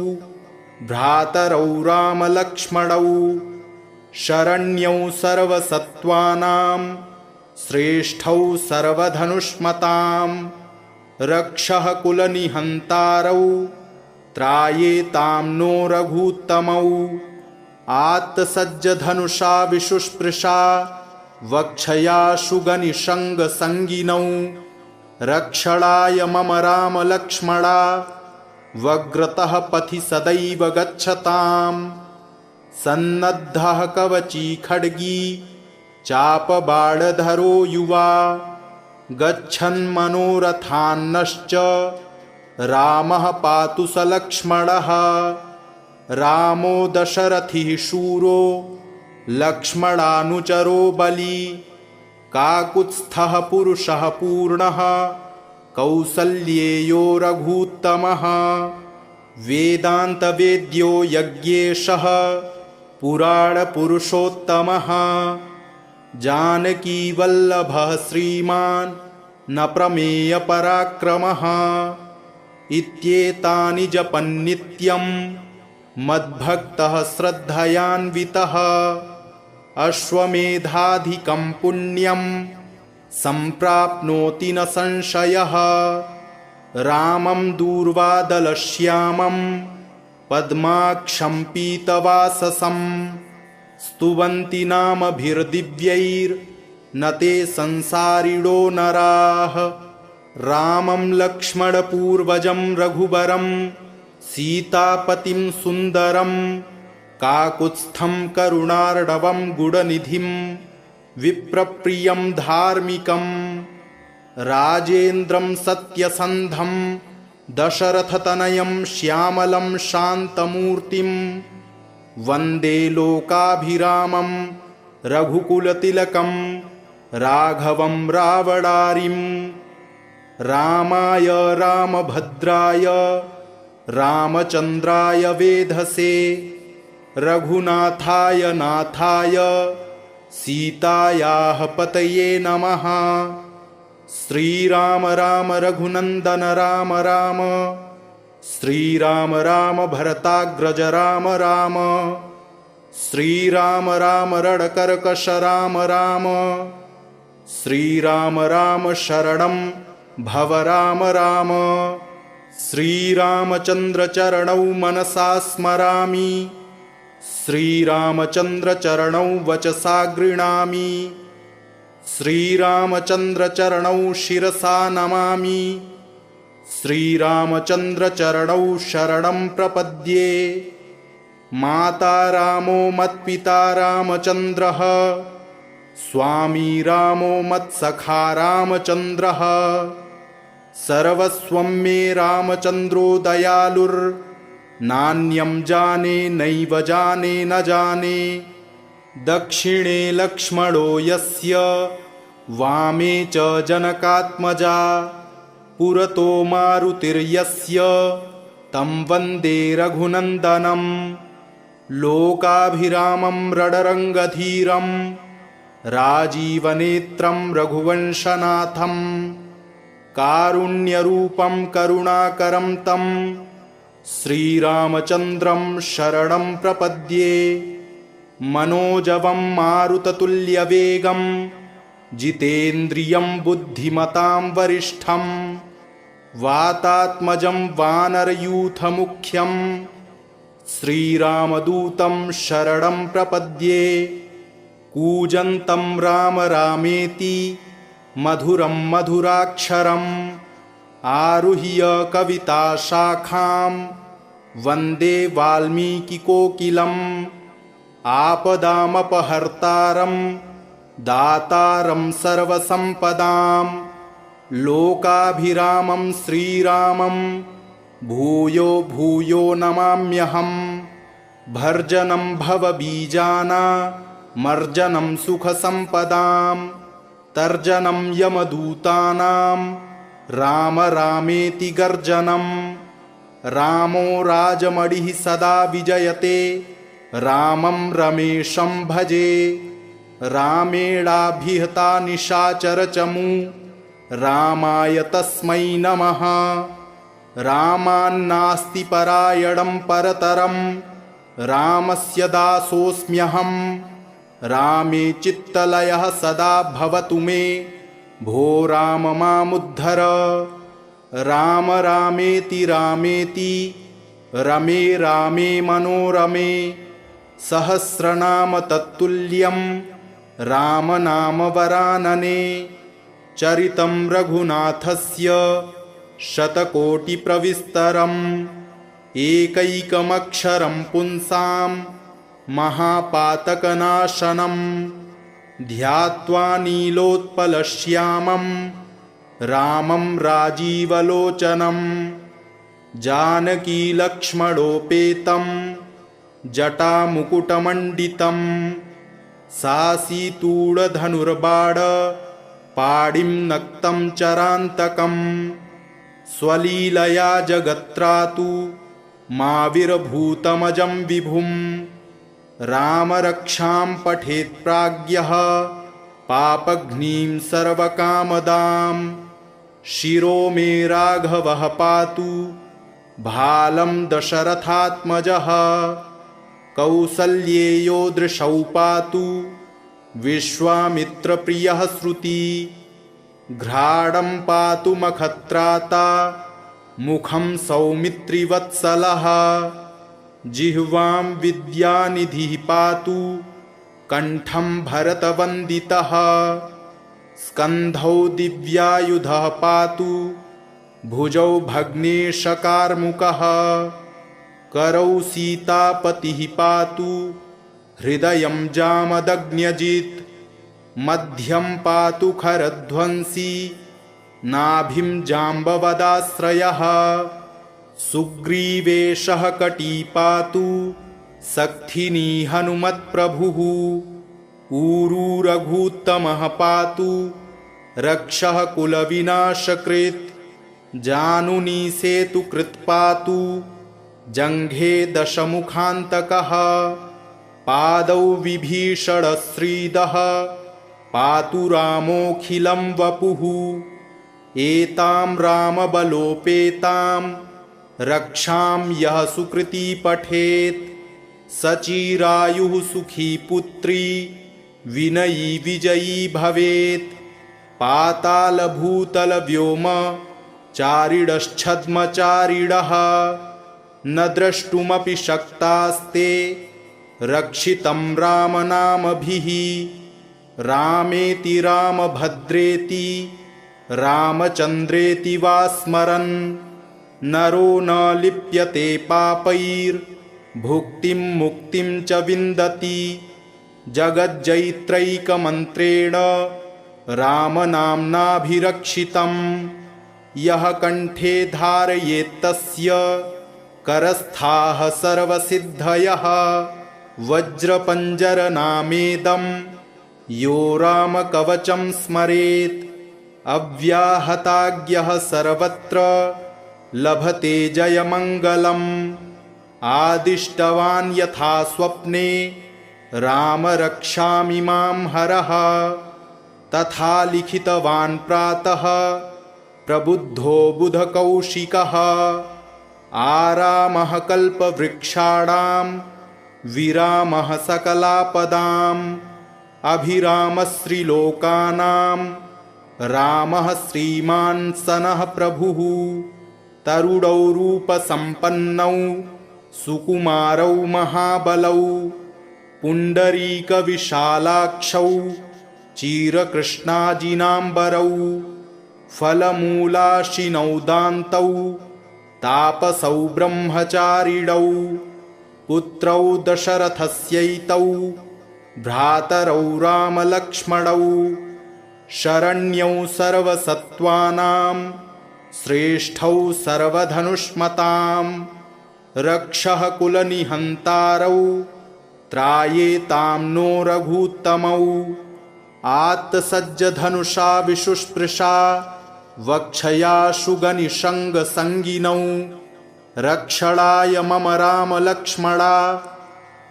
भ्रातरौ रामलक्ष्मणौ शरण्यौ सर्वसत्त्वानां श्रेष्ठौ सर्वधनुष्मतां रक्षः कुलनिहन्तारौ त्रायेतां नो रघूत्तमौ आत्तसज्जधनुषा विशुस्पृशा वक्षयाशुगनिषङ्गसङ्गिनौ रक्षणाय मम रामलक्ष्मणा वग्रतः पथि सदैव गच्छताम् सन्नद्धः कवची खड्गी चापबाणधरो युवा गच्छन्मनोरथान्नश्च रामः पातु स लक्ष्मणः रामो दशरथिः शूरो लक्ष्मणानुचरो बली काकुत्स्थः पुरुषः पूर्णः कौसल्येयो रघूत्तमः वेदान्तवेद्यो यज्ञेशः पुराणपुरुषोत्तमः जानकीवल्लभः श्रीमान् न प्रमेयपराक्रमः इत्येतानि जपन्नित्यं मद्भक्तः श्रद्धयान्वितः अश्वमेधाधिकं पुण्यं सम्प्राप्नोति न संशयः रामं दूर्वादलश्यामं पद्माक्षं पीतवाससं स्तुवन्ति नामभिर्दिव्यैर्न ते संसारिणो नराः रामं लक्ष्मणपूर्वजं रघुबरं सीतापतिं सुन्दरं काकुत्स्थं करुणार्णवं गुणनिधिं विप्रप्रियं धार्मिकं राजेन्द्रं सत्यसन्धं दशरथतनयं श्यामलं शान्तमूर्तिं वन्दे लोकाभिरामं रघुकुलतिलकं राघवं रावणारिं रामाय रामभद्राय रामचन्द्राय वेधसे रघुनाथाय नाथाय सीतायाः पतये नमः। श्रीराम राम रघुनन्दन राम राम श्रीराम राम भरताग्रज राम राम श्रीराम राम रणकर्कश राम राम श्रीराम राम शरणं भव राम राम श्रीरामचन्द्रचरणौ मनसा स्मरामि, श्रीरामचन्द्रचरणौ वचसा गृह्णामि, श्रीरामचन्द्रचरणौ शिरसा नमामि, श्रीरामचन्द्रचरणौ शरणं प्रपद्ये। माता रामो मत्पिता रामचन्द्रः, स्वामी रामो मत्सखा रामचन्द्रः, सर्वस्वं मे रामचन्द्रो दयालुर्नान्यं जाने नैव जाने न जाने। दक्षिणे लक्ष्मणो यस्य, वामे च जनकात्मजा, पुरतो मारुतिर्यस्य, तं वन्दे रघुनन्दनं। लोकाभिरामं रणरङ्गधीरं, राजीवनेत्रं रघुवंशनाथं, कारुण्यरूपं करुणाकरं तं श्रीरामचन्द्रं शरणं प्रपद्ये। मनोजवं मारुततुल्यवेगं, जितेन्द्रियं बुद्धिमतां वरिष्ठं, वातात्मजं वानरयूथमुख्यं, श्रीरामदूतं शरणं प्रपद्ये। कूजन्तं राम रामेति, मधुरं मधुराक्षरम्, आरुह्य कविताशाखां, वन्दे वाल्मीकिकोकिलम्। आपदामपहर्तारं, दातारं सर्वसम्पदां, लोकाभिरामं श्रीरामं भूयो भूयो नमाम्यहम्। भर्जनं भवबीजानामर्जनं सुखसम्पदां, तर्जनं यमदूतानां राम रामेति गर्जनं। रामो राजमणिः सदा विजयते, रामं रमेशं भजे। रामेणाभिहता निशाचरचमू, रामाय तस्मै नमः। रामान्नास्ति परायणं परतरं, रामस्य दासोऽस्म्यहम्। रामे चित्तलयः सदा भवतु मे, भो राम मामुद्धर। राम रामेति रामेति, रमे रामे मनोरमे। सहस्रनाम तत्तुल्यं, रामनाम वरानने। चरितं रघुनाथस्य, शतकोटिप्रविस्तरम्। एकैकमक्षरं पुंसां, महापातकनाशनं। ध्यात्वा नीलोत्पलश्यामं, रामं राजीवलोचनं। जानकीलक्ष्मणोपेतं, जटामुकुटमण्डितं। सासीतूढधनुर्बाण, पाणिं नक्तं चरान्तकं। स्वलीलया जगत्रातु, माविर्भूतमजं विभुम्। रामरक्षां पठेत् प्राज्ञः, पापघ्नीं सर्वकामदां। शिरो मे राघवः पातु, भालं दशरथात्मजः। कौसल्येयो दृशौ पातु, विश्वामित्रप्रियः श्रुति। घ्राणं पातु मखत्राता, मुखं सौमित्रिवत्सलः। जिह्वां विद्यानिधिः पातु, कण्ठं भरतवन्दितः। स्कन्धौ दिव्यायुधः पातु, भुजौ भग्नेशकार्मुकः। करौ सीतापतिः पातु, हृदयं जामदग्न्यजित्। मध्यं पातु खरध्वंसी, नाभिं जाम्बवदाश्रयः। सुग्रीवेशः कटी पातु, सक्थिनी हनुमत्प्रभुः। ऊरू रघूत्तमः पातु, रक्षः कुलविनाशकृत्। जानुनी सेतुकृत् पातु, जङ्घे दशमुखान्तकः। पादौ विभीषणश्रीदः, पातु रामोऽखिलं वपुः। एतां रामबलोपेतां, रक्षां यः सुकृती पठेत्। सचिरायुः सुखी पुत्री, विनयी विजयी भवेत्। पातालभूतलव्योम, चारिडश्छद्मचारिणः न द्रष्टुमपि शक्तास्ते रक्षितं रामनामभिः रामेति रामभद्रेति रामचन्द्रेति वा स्मरन् नरो न लिप्यते पापैर्भुक्तिं मुक्तिं च विन्दति जगज्जैत्रैकमन्त्रेण रामनाम्नाभिरक्षितं यः कण्ठे धारयेत्तस्य करस्थाः सर्वसिद्धयः वज्रपञ्जरनामेदं यो रामकवचं स्मरेत् अव्याहताज्ञः सर्वत्र लभते जयमङ्गलम् आदिष्टवान् यथा स्वप्ने राम रक्षामि मां हरः तथा लिखितवान् प्रातः प्रबुद्धो बुधकौशिकः आरामः कल्पवृक्षाणां विरामः सकलापदाम् अभिरामश्रीलोकानां रामः श्रीमान् सनः प्रभुः तरुणौ रूपसम्पन्नौ सुकुमारौ महाबलौ पुण्डरीकविशालाक्षौ चिरकृष्णाजिनाम्बरौ फलमूलाशिनौ दान्तौ तापसौ ब्रह्मचारिणौ पुत्रौ दशरथस्यैतौ भ्रातरौ रामलक्ष्मणौ शरण्यौ सर्वसत्त्वानां श्रेष्ठौ सर्वधनुष्मतां रक्षः कुलनिहन्तारौ त्रायेतां नो रघूत्तमौ आत्तसज्जधनुषा विशुस्पृशा वक्षयाशुगनिषङ्गसङ्गिनौ रक्षणाय मम रामलक्ष्मणा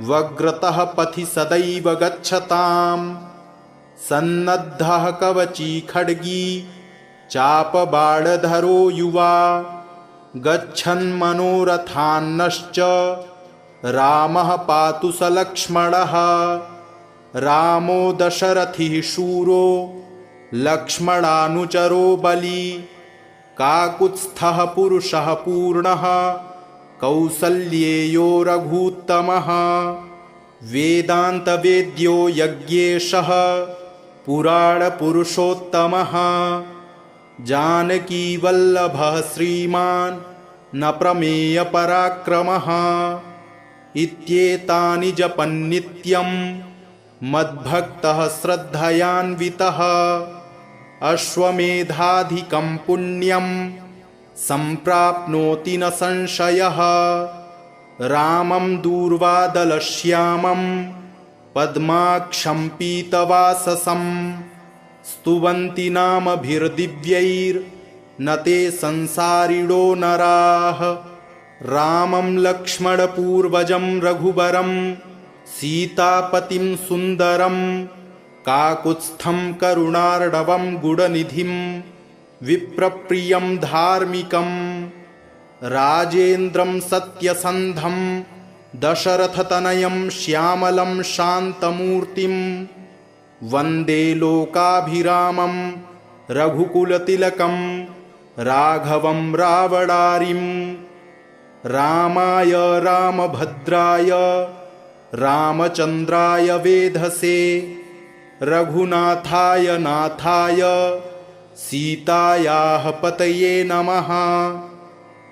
वग्रतः पथि सदैव गच्छताम् सन्नद्धः कवची खड्गी चापबाणधरो युवा गच्छन्मनोरथान्नश्च रामः पातु स लक्ष्मणः रामो दशरथिः शूरो लक्ष्मणानुचरो बली काकुत्स्थः पुरुषः पूर्णः कौसल्येयो रघूत्तमः वेदान्तवेद्यो यज्ञेशः पुराणपुरुषोत्तमः जानकीवल्लभः श्रीमान् न प्रमेयपराक्रमः इत्येतानि जपन्नित्यं मद्भक्तः श्रद्धयान्वितः अश्वमेधाधिकं पुण्यं सम्प्राप्नोति न संशयः रामं दूर्वादलश्यामं पद्माक्षं पीतवाससं स्तुवन्ति नामभिर्दिव्यैर्न ते संसारिणो नराः रामं लक्ष्मणपूर्वजं रघुबरं सीतापतिं सुन्दरं काकुत्स्थं करुणार्णवं गुणनिधिं विप्रप्रियं धार्मिकं राजेन्द्रं सत्यसन्धं दशरथतनयं श्यामलं शान्तमूर्तिं वन्दे लोकाभिरामं रघुकुलतिलकं राघवं रावणारिं रामाय रामभद्राय रामचन्द्राय वेधसे रघुनाथाय नाथाय सीतायाः पतये नमः।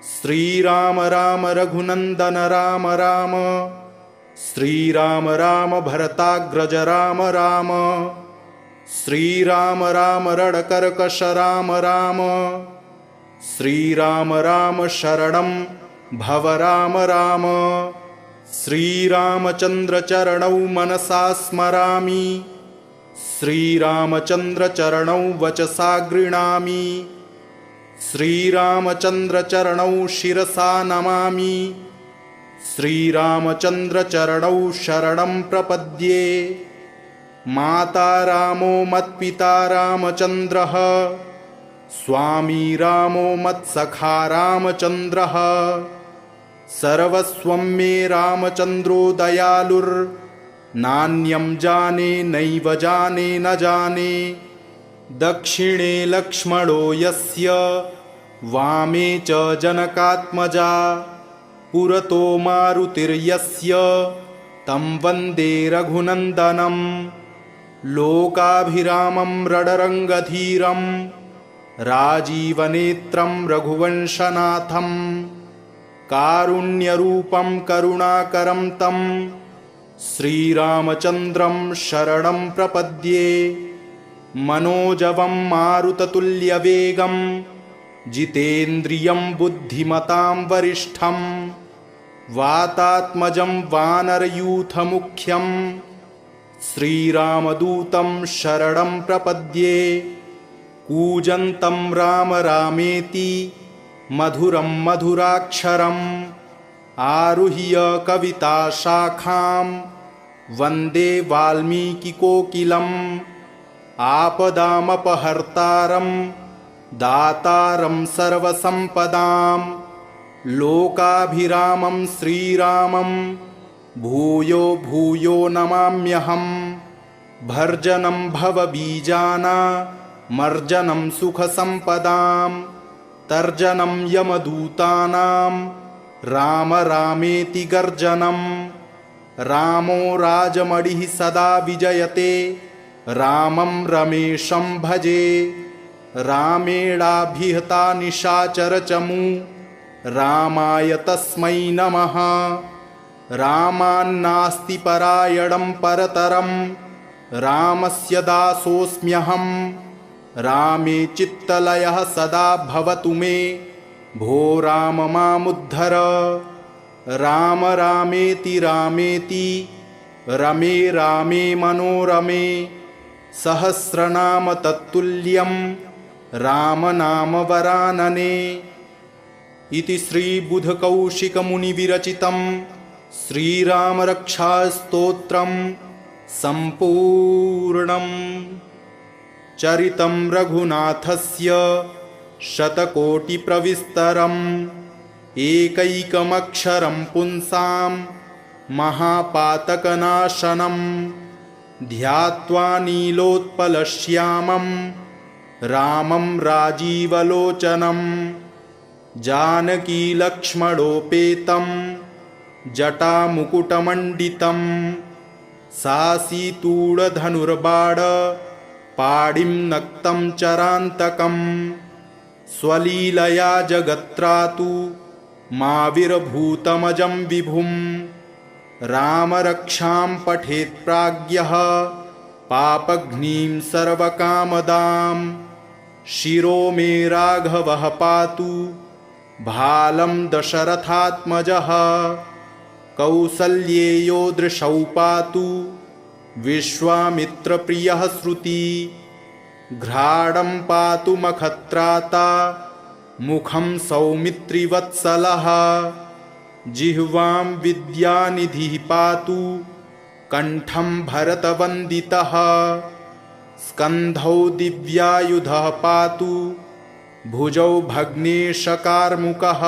श्रीराम राम रघुनन्दन राम राम श्रीराम राम भरताग्रज राम राम श्रीराम राम रणकर्कश राम राम श्रीराम राम शरणं भव राम राम श्रीरामचन्द्र चरणौ मनसा स्मरामि श्रीरामचन्द्र चरणौ वचसा गृह्णामि श्रीरामचन्द्र चरणौ शिरसा नमामि श्रीरामचन्द्र चरणौ शरणं प्रपद्ये। माता रामो मत्पिता रामचन्द्रः स्वामी रामो मत्सखा रामचन्द्रः सर्वस्वं मे रामचन्द्रो दयालुर्नान्यं जाने नैव जाने न जाने दक्षिणे लक्ष्मणो यस्य वामे च जनकात्मजा पुरतो मारुतिर्यस्य तं वन्दे रघुनन्दनं लोकाभिरामं रणरङ्गधीरं राजीवनेत्रं रघुवंशनाथं कारुण्यरूपं करुणाकरं तं श्रीरामचन्द्रं शरणं प्रपद्ये मनोजवं मारुततुल्यवेगं जितेन्द्रियं बुद्धिमतां वरिष्ठं वातात्मजं वानरयूथमुख्यं श्रीरामदूतं शरणं प्रपद्ये कूजन्तं राम रामेति मधुरं मधुराक्षरम् आरुह्य कविताशाखां वन्दे वाल्मीकिकोकिलम् आपदामपहर्तारं दातारं सर्वसम्पदां लोकाभिरामं श्रीरामं भूयो भूयो नमाम्यहं भर्जनं भवबीजानामर्जनं सुखसम्पदां तर्जनं यमदूतानां राम रामेति गर्जनं रामो राजमणिः सदा विजयते रामं रमेशं भजे रामेणाभिहता निशाचरचमू रामाय तस्मै नमः रामान्नास्ति परायणं परतरं रामस्य दासोऽस्म्यहं रामे चित्तलयः सदा भवतु मे भो राम मामुद्धर राम रामेति रामेति रमे रामे मनोरमे सहस्रनाम तत्तुल्यं रामनामवरानने। इति श्रीबुधकौशिकमुनिविरचितं श्रीरामरक्षास्तोत्रं सम्पूर्णम्। चरितं रघुनाथस्य शतकोटिप्रविस्तरम् एकैकमक्षरं पुंसां महापातकनाशनं ध्यात्वा नीलोत्पलश्यामं रामं राजीवलोचनं जानकीलक्ष्मणोपेतं जटामुकुटमण्डितं सासीतूढधनुर्बाण पाणिं नक्तं चरान्तकं स्वलीलया जगत्रातु माविर्भूतमजं विभुं रामरक्षां पठेत् प्राज्ञः पापघ्नीं सर्वकामदां शिरो मे राघवः पातु भालं दशरथात्मजः कौसल्येयो दृशौ पातु विश्वामित्रप्रियः श्रुति घ्राणं पातु मखत्राता मुखं सौमित्रिवत्सलः जिह्वां विद्यानिधिः पातु कण्ठं भरतवन्दितः स्कन्धौ दिव्यायुधः पातु भुजौ भग्नेशकार्मुकः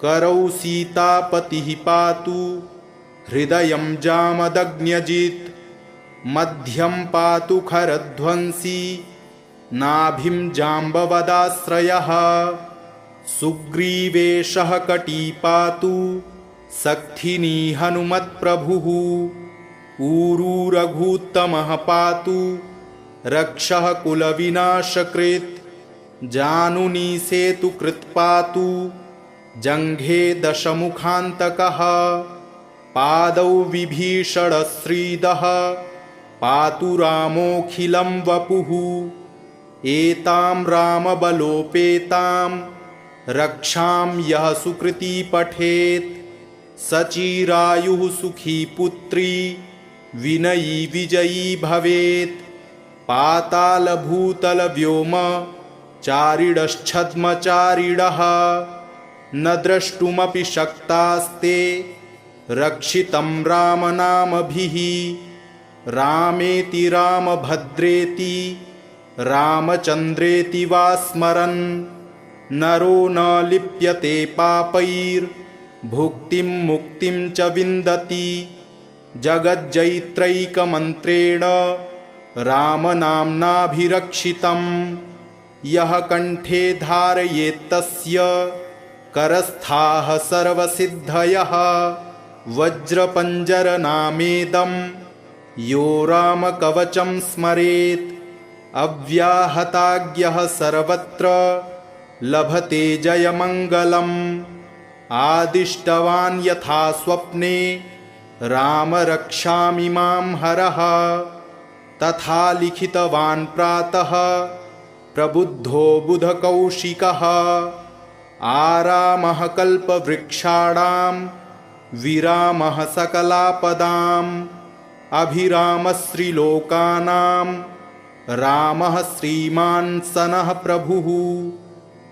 करौ सीतापतिः पातु हृदयं जामदग्न्यजित् मध्यं पातु खरध्वंसी नाभिं जाम्बवदाश्रयः सुग्रीवेशः कटी पातु सक्थिनी हनुमत्प्रभुः ऊरू रघूत्तमः पातु रक्षः कुलविनाशकृत् जानुनी सेतुकृत् पातु जङ्घे दशमुखान्तकः पादौ विभीषणश्रीदः पातु रामोऽखिलं वपुः एतां रामबलोपेतां रक्षां यः सुकृती पठेत् सचिरायुः सुखी पुत्री विनयी विजयी भवेत् पातालभूतलव्योम चारिणश्छद्मचारिणः न द्रष्टुमपि शक्तास्ते रक्षितं रामनामभिः रामेति रामभद्रेति रामचन्द्रेति वा स्मरन् नरो न लिप्यते पापैर्भुक्तिं मुक्तिं च विन्दति जगज्जैत्रैकमन्त्रेण रामनाम्नाभिरक्षितं यः कंठे धारयेत्तस्य करस्थाः सर्वसिद्धयः। वज्रपञ्जरनामेदं यो रामकवचं स्मरेत् अव्याहताज्ञः सर्वत्र लभते जयमङ्गलम्। आदिष्टवान् यथा स्वप्ने राम रक्षामि मां हरः तथा लिखितवान् प्रातः प्रबुद्धो बुधकौशिकः। आरामः कल्पवृक्षाणां विरामः सकलापदाम् अभिरामश्रीलोकानां रामः श्रीमान् सनः प्रभुः।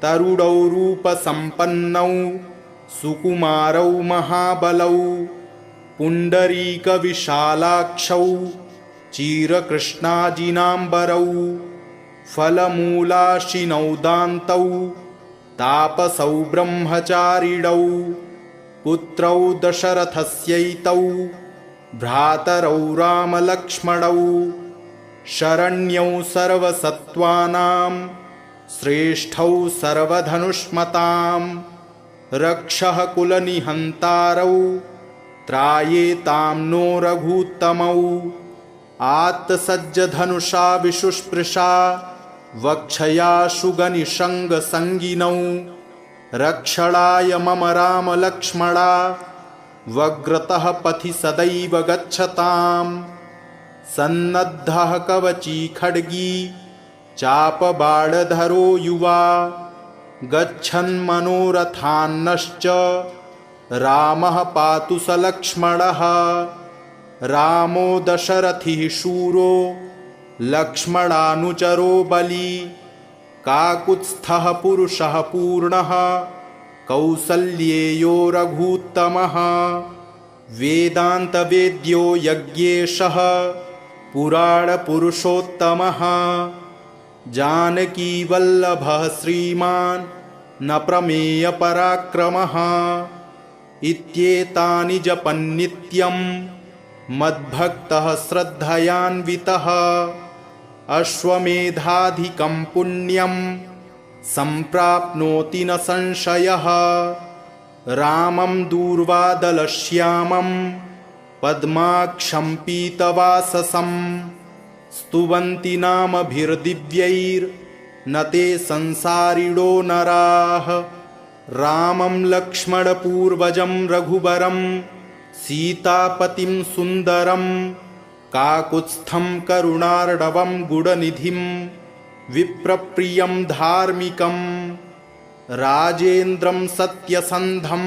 तरुणौ रूपसम्पन्नौ सुकुमारौ महाबलौ पुण्डरीकविशालाक्षौ चिरकृष्णाजिनाम्बरौ फलमूलाशिनौ दान्तौ तापसौ ब्रह्मचारिणौ पुत्रौ दशरथस्यैतौ भ्रातरौ रामलक्ष्मणौ शरण्यौ सर्वसत्त्वानां श्रेष्ठौ सर्वधनुष्मतां रक्षः कुलनिहन्तारौ त्रायेतां नो रघूत्तमौ। आत्तसज्जधनुषा विशुस्पृशा वक्षया शुगनिषङ्गसङ्गिनौ रक्षणाय मम रामलक्ष्मणा वग्रतः पथि सदैव गच्छताम्। सन्नद्धः कवची खड्गी चापबाणधरो युवा गच्छन्मनोरथान्नश्च रामः पातु स लक्ष्मणः। रामो दशरथिः शूरो लक्ष्मणानुचरो बली काकुत्स्थः पुरुषः पूर्णः कौसल्येयो रघूत्तमः। वेदान्तवेद्यो यज्ञेशः पुराणपुरुषोत्तमः जानकीवल्लभः श्रीमान् न प्रमेयपराक्रमः। इत्येतानि जपन्नित्यं मद्भक्तः श्रद्धयान्वितः अश्वमेधाधिकं पुण्यं सम्प्राप्नोति न संशयः। रामं दूर्वादलश्यामं पद्माक्षं पीतवाससं स्तुवन्ति नामभिर्दिव्यैर्न ते संसारिणो नराः। रामं लक्ष्मणपूर्वजं रघुबरं सीतापतिं सुन्दरं काकुत्स्थं करुणार्णवं गुणनिधिं विप्रप्रियं धार्मिकं राजेन्द्रं सत्यसन्धं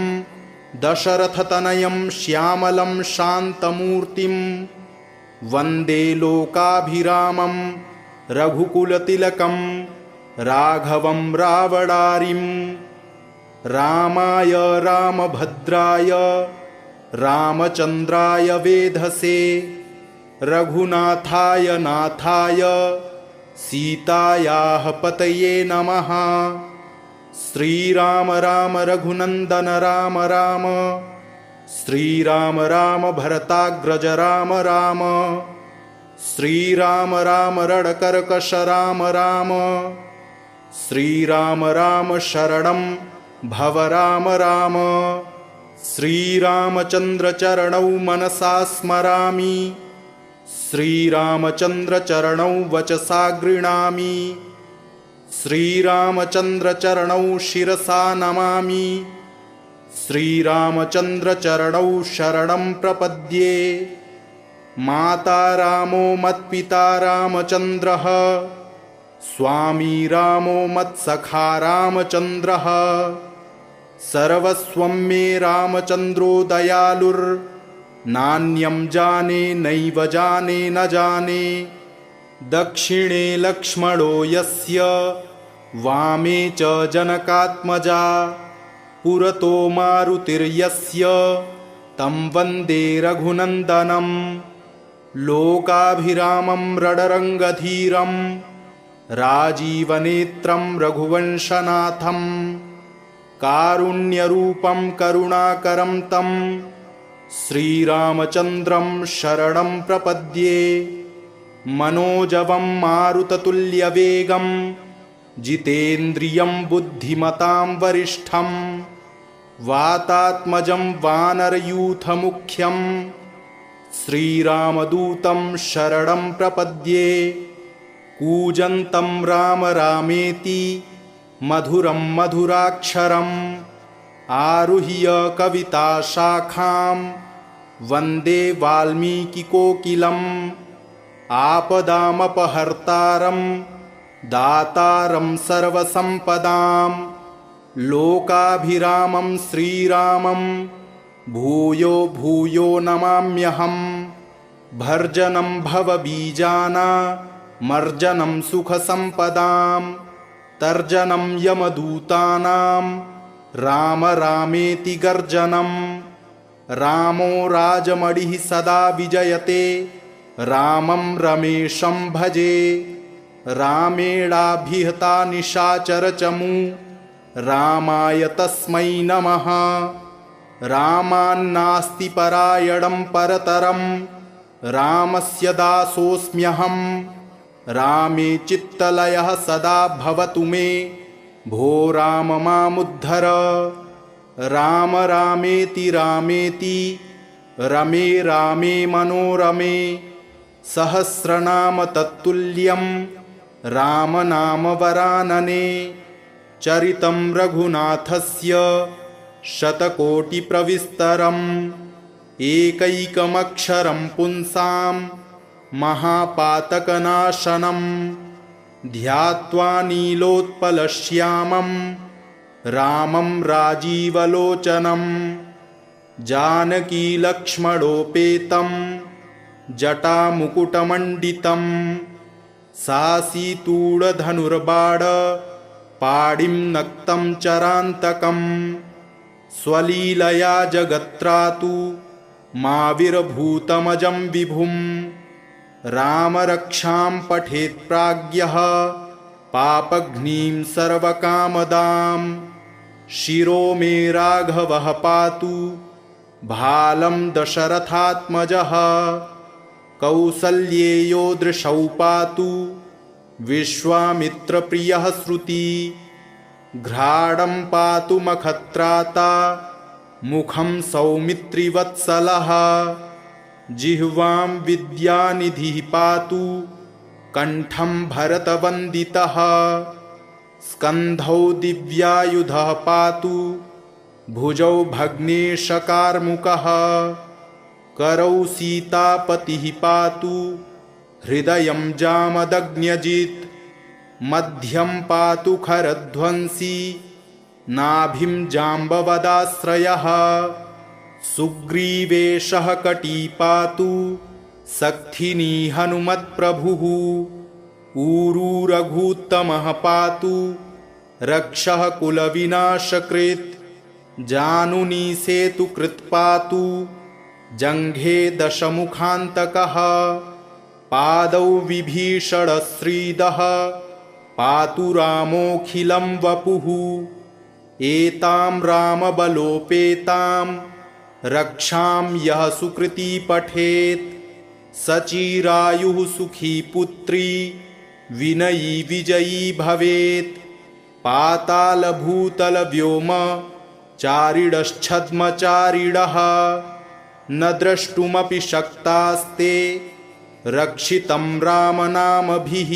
दशरथतनयं श्यामलं शान्तमूर्तिं वन्दे लोकाभिरामं रघुकुलतिलकं राघवं रावणारिम्। रामाय रामभद्राय रामचन्द्राय वेधसे रघुनाथाय नाथाय सीतायाः पतये नमः। श्रीराम राम रघुनन्दन राम राम श्रीराम राम भरताग्रज राम राम श्रीराम राम रणकर्कश राम राम श्रीराम राम शरणं भव राम राम। श्रीरामचन्द्रचरणौ मनसा स्मरामि श्रीरामचन्द्रचरणौ वचसा गृह्णामि श्रीरामचन्द्रचरणौ शिरसा नमामि श्रीरामचन्द्रचरणौ शरणं प्रपद्ये। माता रामो मत्पिता रामचन्द्रः स्वामी रामो मत्सखा रामचन्द्रः सर्वस्वं मे रामचन्द्रो दयालुर्नान्यं जाने नैव जाने न जाने। दक्षिणे लक्ष्मणो यस्य वामे च जनकात्मजा पुरतो मारुतिर्यस्य तं वन्दे रघुनन्दनं। लोकाभिरामं रणरङ्गधीरं राजीवनेत्रं रघुवंशनाथं कारुण्यरूपं करुणाकरं तं श्रीरामचन्द्रं शरणं प्रपद्ये। मनोजवं मारुततुल्यवेगं जितेन्द्रियं बुद्धिमतां वरिष्ठं वातात्मजं वानरयूथमुख्यं श्रीरामदूतं शरणं प्रपद्ये। कूजन्तं राम रामेति मधुरं मधुराक्षरम् आरुह्य कविताशाखां वन्दे वाल्मीकिकोकिलम्। आपदामपहर्तारं दातारं सर्वसम्पदां लोकाभिरामं श्रीरामं भूयो भूयो नमाम्यहम्। भर्जनं भवबीजानामर्जनं सुखसम्पदां तर्जनं यमदूतानां राम रामेति गर्जनं। रामो राजमणिः सदा विजयते रामं रमेशं भजे। रामेणाभिहता निशाचरचमू रामाय तस्मै नमः। रामान्नास्ति परायणं परतरं रामस्य दासोऽस्म्यहम्। रामे चित्तलयः सदा भवतु मे भो राम मामुद्धर। राम रामेति रामेति रमे रामे मनोरमे सहस्रनाम तत्तुल्यं रामनाम वरानने। चरितं रघुनाथस्य शतकोटिप्रविस्तरम् एकैकमक्षरं पुंसां महापातकनाशनं। ध्यात्वा नीलोत्पलश्यामं रामं राजीवलोचनं जानकीलक्ष्मणोपेतं जटामुकुटमण्डितं। सासीतूढधनुर्बाण पाणिं नक्तं चरान्तकं स्वलीलया जगत्रातु माविर्भूतमजं विभुं। रामरक्षां पठेत् प्राज्ञः पापघ्नीं सर्वकामदां। शिरो मे राघवः पातु भालं दशरथात्मजः। कौसल्येयो दृशौ पातु विश्वामित्रप्रियः श्रुति। घ्राणं पातु मखत्राता मुखं सौमित्रिवत्सलः। जिह्वां विद्यानिधिः पातु कण्ठं भरतवन्दितः। स्कन्धौ दिव्यायुधः पातु भुजौ भग्नेशकार्मुकः। करौ सीतापतिः पातु हृदयं जामदग्न्यजित्। मध्यं पातु खरध्वंसी नाभिं जाम्बवदाश्रयः। सुग्रीवेशः कटी पातु सक्थिनी हनुमत्प्रभुः। ऊरू रघूत्तमः पातु रक्षः कुलविनाशकृत्। जानुनी सेतुकृत् पातु जङ्घे दशमुखान्तकः। पादौ विभीषणश्रीदः पातु रामोऽखिलं वपुः। एतां रामबलोपेतां रक्षां यः सुकृती पठेत् सचिरायुः सुखी पुत्री विनयी विजयी भवेत्। पातालभूतलव्योम चारिणश्छद्मचारिणः न द्रष्टुमपि शक्तास्ते रक्षितं रामनामभिः।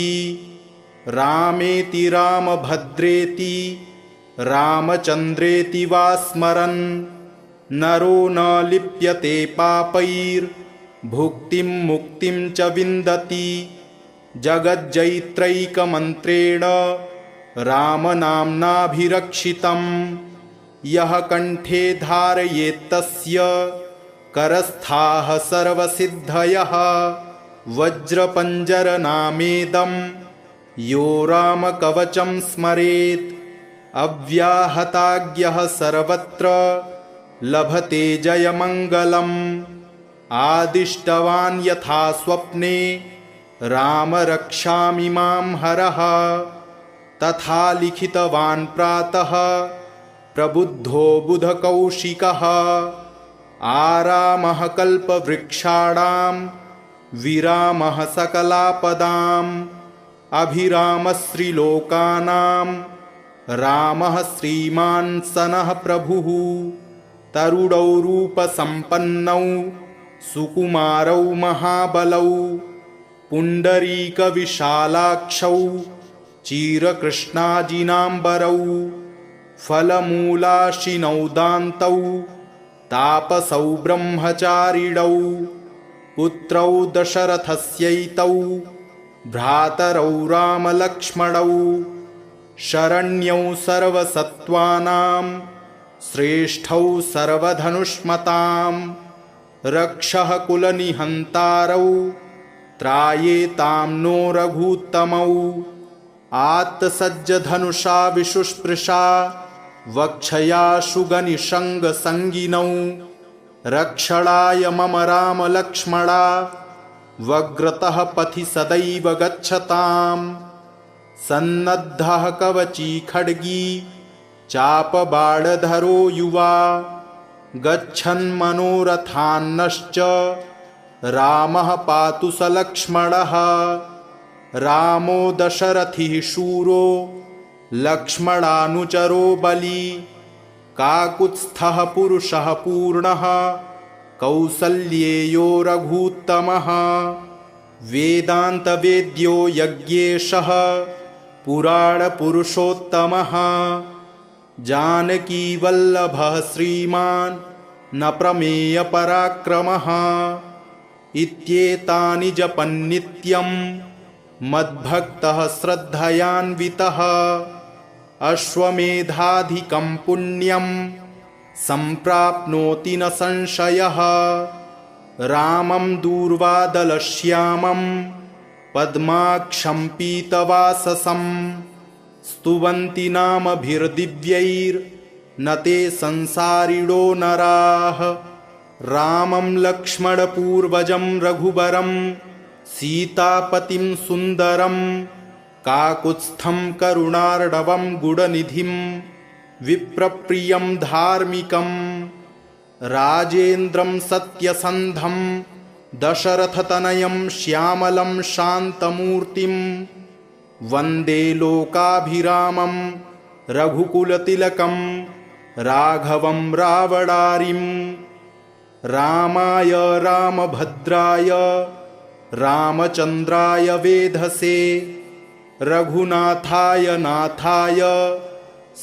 रामेति रामभद्रेति रामचन्द्रेति वा स्मरन् नरो न लिप्यते पापैर्भुक्तिं मुक्तिं च विन्दति। जगज्जैत्रैकमन्त्रेण रामनाम्नाभिरक्षितं यः कण्ठे धारयेत्तस्य करस्थाः सर्वसिद्धयः। वज्रपञ्जरनामेदं यो रामकवचं स्मरेत् अव्याहताज्ञः सर्वत्र लभते जयमङ्गलम्। आदिष्टवान् यथा स्वप्ने राम रक्षामि मां हरः तथा लिखितवान् प्रातः प्रबुद्धो बुधकौशिकः। आरामः कल्पवृक्षाणां विरामः सकलापदां अभिरामश्रीलोकानां रामः श्रीमान् सनः प्रभुः तरुडौ रूपसम्पन्नौ सुकुमारौ महाबलौ पुण्डरीकविशालाक्षौ चिरकृष्णाजिनाम्बरौ फलमूलाशिनौ दान्तौ तापसौ ब्रह्मचारिणौ पुत्रौ दशरथस्यैतौ भ्रातरौ रामलक्ष्मणौ शरण्यौ सर्वसत्त्वानां श्रेष्ठौ सर्वधनुष्मतां रक्षः कुलनिहन्तारौ त्रायेतां नो रघूत्तमौ आत्तसज्जधनुषा विशुस्पृशा वक्षया शुगनिषङ्गसङ्गिनौ रक्षणाय मम रामलक्ष्मणा वग्रतः पथि सदैव गच्छताम् सन्नद्धः कवची खड्गी चापबाणधरो युवा गच्छन्मनोरथान्नश्च रामः पातु स लक्ष्मणः रामो दशरथिः शूरो लक्ष्मणानुचरो बली काकुत्स्थः पुरुषः पूर्णः कौसल्येयो रघूत्तमः वेदान्तवेद्यो यज्ञेशः पुराणपुरुषोत्तमः जानकीवल्लभः श्रीमान् न प्रमेयपराक्रमः इत्येतानि जपन्नित्यं मद्भक्तः श्रद्धयान्वितः अश्वमेधाधिकं पुण्यं सम्प्राप्नोति न संशयः रामं दूर्वादलश्यामं पद्माक्षं पीतवाससं स्तुवन्ति नामभिर्दिव्यैर्न ते संसारिणो नराः रामं लक्ष्मणपूर्वजं रघुबरं सीतापतिं सुन्दरं काकुत्स्थं करुणार्णवं गुणनिधिं विप्रप्रियं धार्मिकं राजेन्द्रं सत्यसन्धं दशरथतनयं श्यामलं शान्तमूर्तिं वन्दे लोकाभिरामं रघुकुलतिलकं राघवं रावणारिं रामाय रामभद्राय रामचन्द्राय वेधसे रघुनाथाय नाथाय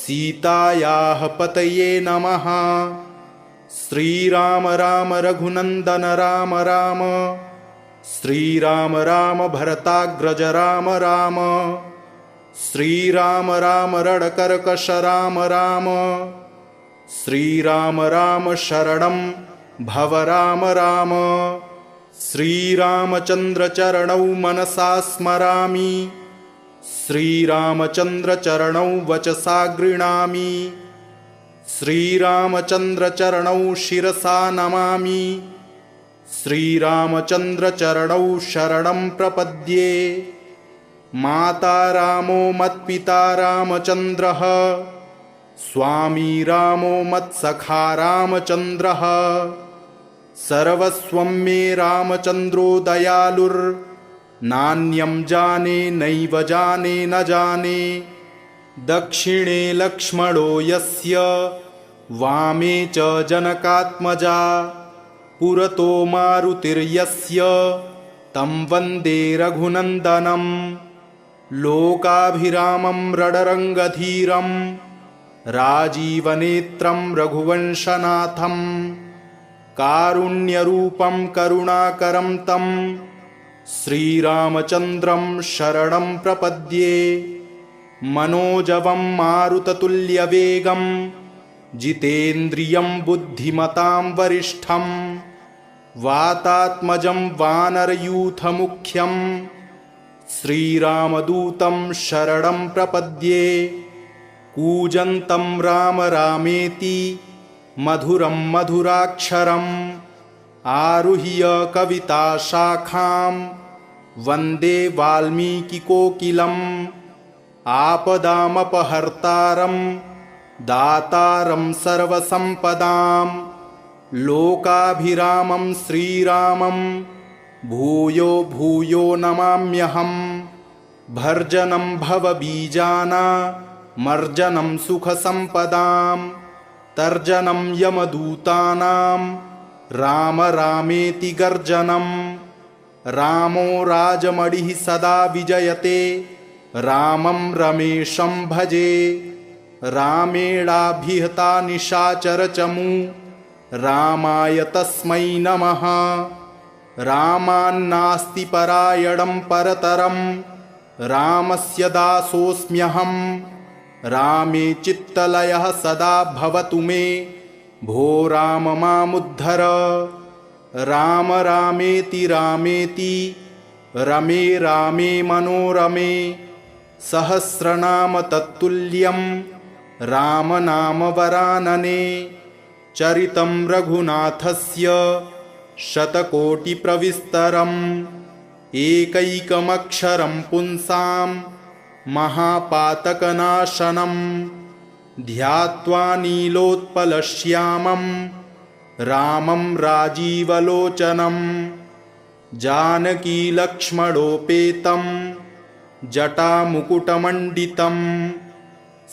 सीतायाः पतये नमः। श्रीराम राम रघुनन्दन राम राम श्रीराम राम भरताग्रज राम राम श्रीराम राम रणकर्कश राम राम श्रीराम राम शरणं भव राम राम श्रीरामचन्द्र चरणौ मनसा स्मरामि श्रीरामचन्द्र चरणौ वचसा गृह्णामि श्रीरामचन्द्र चरणौ शिरसा नमामि श्रीरामचन्द्र चरणौ शरणं प्रपद्ये माता रामो मत्पिता रामचन्द्रः स्वामी रामो मत्सखा रामचन्द्रः सर्वस्वं मे रामचन्द्रो दयालुर्नान्यं जाने नैव जाने न जाने दक्षिणे लक्ष्मणो यस्य वामे च जनकात्मजा पुरतो मारुतिर्यस्य तं वन्दे रघुनन्दनं लोकाभिरामं रणरङ्गधीरं राजीवनेत्रं रघुवंशनाथं कारुण्यरूपं करुणाकरं तं श्रीरामचन्द्रं शरणं प्रपद्ये मनोजवं मारुततुल्यवेगं जितेन्द्रियं बुद्धिमतां वरिष्ठं वातात्मजं वानरयूथमुख्यं श्रीरामदूतं शरणं प्रपद्ये कूजन्तं राम रामेति मधुरं मधुराक्षरम् आरुह्य कविताशाखां वन्दे वाल्मीकिकोकिलम् आपदामपहर्तारं दातारं सर्वसम्पदां लोकाभिरामं श्रीरामं भूयो भूयो नमाम्यहम् भर्जनं भवबीजानामर्जनं सुखसम्पदां तर्जनं यमदूतानां राम रामेति गर्जनं रामो राजमणिः सदा विजयते रामं रमेशं भजे रामेणाभिहता निशाचरचमू रामाय तस्मै नमः रामान्नास्ति परायणं परतरं रामस्य दासोऽस्म्यहं रामे चित्तलयः सदा भवतु मे भो राम मामुद्धर राम रामेति रामेति रमे रामे मनोरमे सहस्रनाम तत्तुल्यं रामनामवरानने चरितं रघुनाथस्य शतकोटिप्रविस्तरम् एकैकमक्षरं पुंसां महापातकनाशनं ध्यात्वा नीलोत्पलश्यामं रामं राजीवलोचनं जानकीलक्ष्मणोपेतं जटामुकुटमण्डितं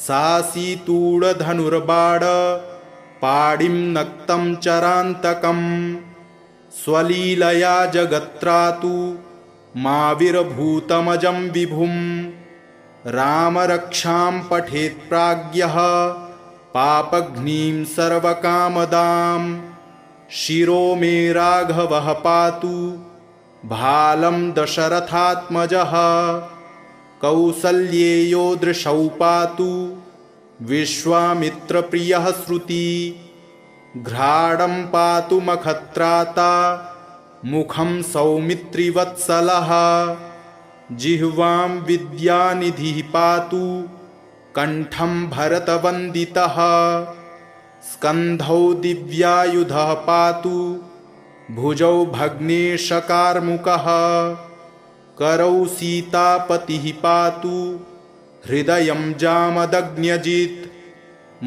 सासीतूढधनुर्बाणपाणिं नक्तं चरान्तकं स्वलीलया जगत्रातु माविर्भूतमजं विभुं रामरक्षां पठेत् प्राज्ञः पापघ्नीं सर्वकामदां शिरो मे राघवः पातु भालं दशरथात्मजः कौसल्येयो दृशौ पातु विश्वामित्रप्रियः श्रुति घ्राणं पातु मखत्राता मुखं सौमित्रिवत्सलः जिह्वां विद्यानिधिः पातु कण्ठं भरतवन्दितः स्कन्धौ दिव्यायुधः पातु भुजौ भग्नेशकार्मुकः करौ सीतापतिः पातु हृदयं जामदग्न्यजित्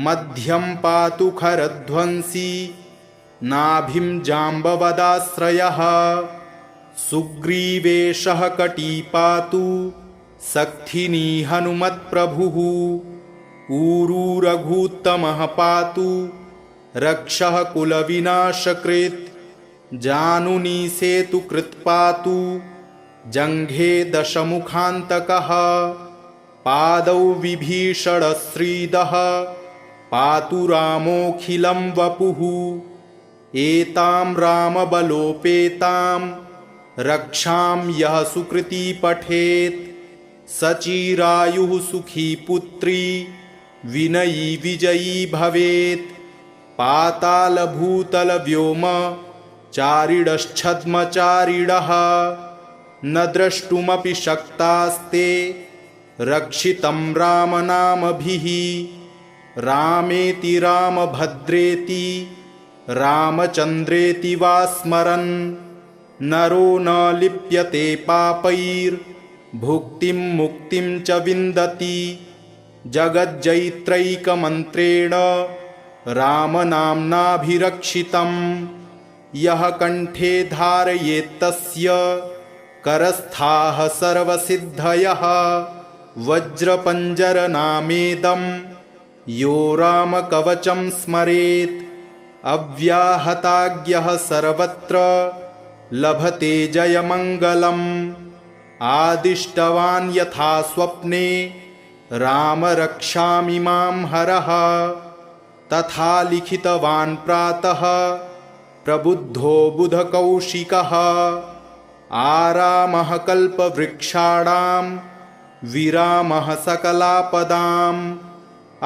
मध्यं पातु खरध्वंसी नाभिं जाम्बवदाश्रयः सुग्रीवेशः कटी पातु सक्थिनी हनुमत्प्रभुः ऊरू रघूत्तमः पातु रक्षः कुलविनाशकृत् जानुनी सेतुकृत् पातु जङ्घे दशमुखान्तकः पादौ विभीषणश्रीदः पातु रामोऽखिलं वपुः एतां रामबलोपेतां रक्षां यः सुकृती पठेत् सचिरायुः सुखी पुत्री विनयी विजयी भवेत् पातालभूतलव्योम चारिणश्छद्मचारिणः न द्रष्टुमपि शक्तास्ते रक्षितं रामनामभिः रामेति रामभद्रेति रामचन्द्रेति वा स्मरन् नरो न लिप्यते पापैर्भुक्तिं मुक्तिं च विन्दति जगज्जैत्रैकमन्त्रेण रामनाम्नाभिरक्षितं यः कण्ठे धारयेत्तस्य करस्थाः सर्वसिद्धयः वज्रपञ्जरनामेदं यो रामकवचं स्मरेत् अव्याहताज्ञः सर्वत्र लभते जयमङ्गलम् आदिष्टवान् यथा स्वप्ने राम रक्षामि मां हरः तथा लिखितवान् प्रातः प्रबुद्धो बुधकौशिकः आरामः कल्पवृक्षाणां विरामः सकलापदाम्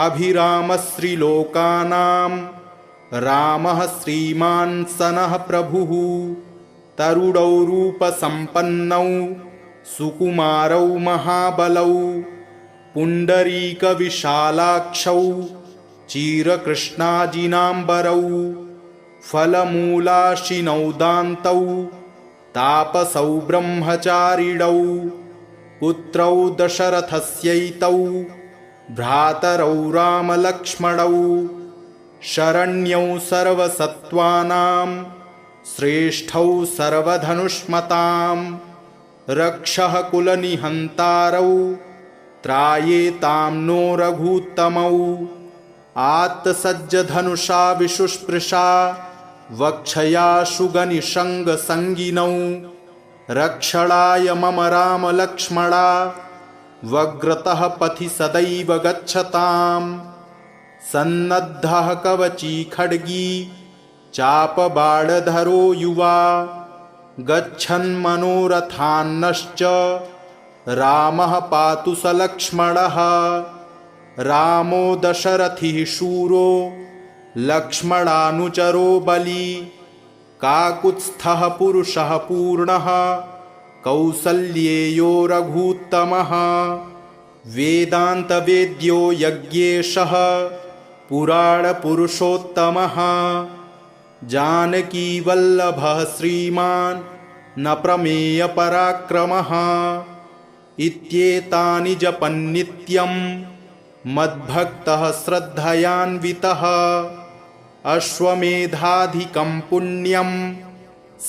अभिरामश्रीलोकानां रामः श्रीमान् सनः प्रभुः तरुणौ रूपसम्पन्नौ सुकुमारौ महाबलौ पुण्डरीकविशालाक्षौ चिरकृष्णाजिनाम्बरौ फलमूलाशिनौ दान्तौ तापसौ ब्रह्मचारिणौ पुत्रौ दशरथस्यैतौ भ्रातरौ रामलक्ष्मणौ शरण्यौ सर्वसत्त्वानां श्रेष्ठौ सर्वधनुष्मतां रक्षः कुलनिहन्तारौ त्रायेतां नो रघूत्तमौ आत्तसज्जधनुषा विशुस्पृशा वक्षया शुगनिषङ्गसङ्गिनौ रक्षणाय मम रामलक्ष्मणा वग्रतः पथि सदैव गच्छताम् सन्नद्धः कवची खड्गी चापबाणधरो युवा गच्छन्मनोरथान्नश्च रामः पातु स लक्ष्मणः रामो दशरथिः शूरो लक्ष्मणानुचरो बली काकुत्स्थः पुरुषः पूर्णः कौसल्येयो रघूत्तमः वेदान्तवेद्यो यज्ञेशः पुराणपुरुषोत्तमः जानकीवल्लभः श्रीमान् न प्रमेयपराक्रमः इत्येतानि जपन्नित्यं मद्भक्तः श्रद्धयान्वितः अश्वमेधाधिकं पुण्यं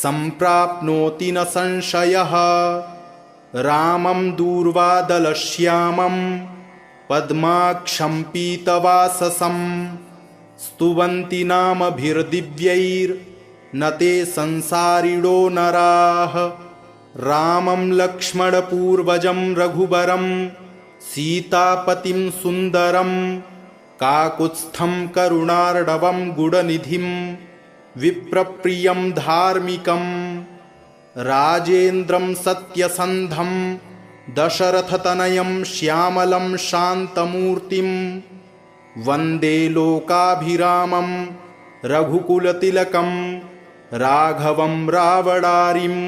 सम्प्राप्नोति न संशयः रामं दूर्वादलश्यामं पद्माक्षं पीतवाससं स्तुवन्ति नामभिर्दिव्यैर्न ते संसारिणो नराः रामं लक्ष्मणपूर्वजं रघुबरं सीतापतिं सुन्दरं काकुत्स्थं करुणार्णवं गुणनिधिं विप्रप्रियं धार्मिकं राजेन्द्रं सत्यसन्धं दशरथतनयं श्यामलं शान्तमूर्तिं वन्दे लोकाभिरामं रघुकुलतिलकं राघवं रावणारिं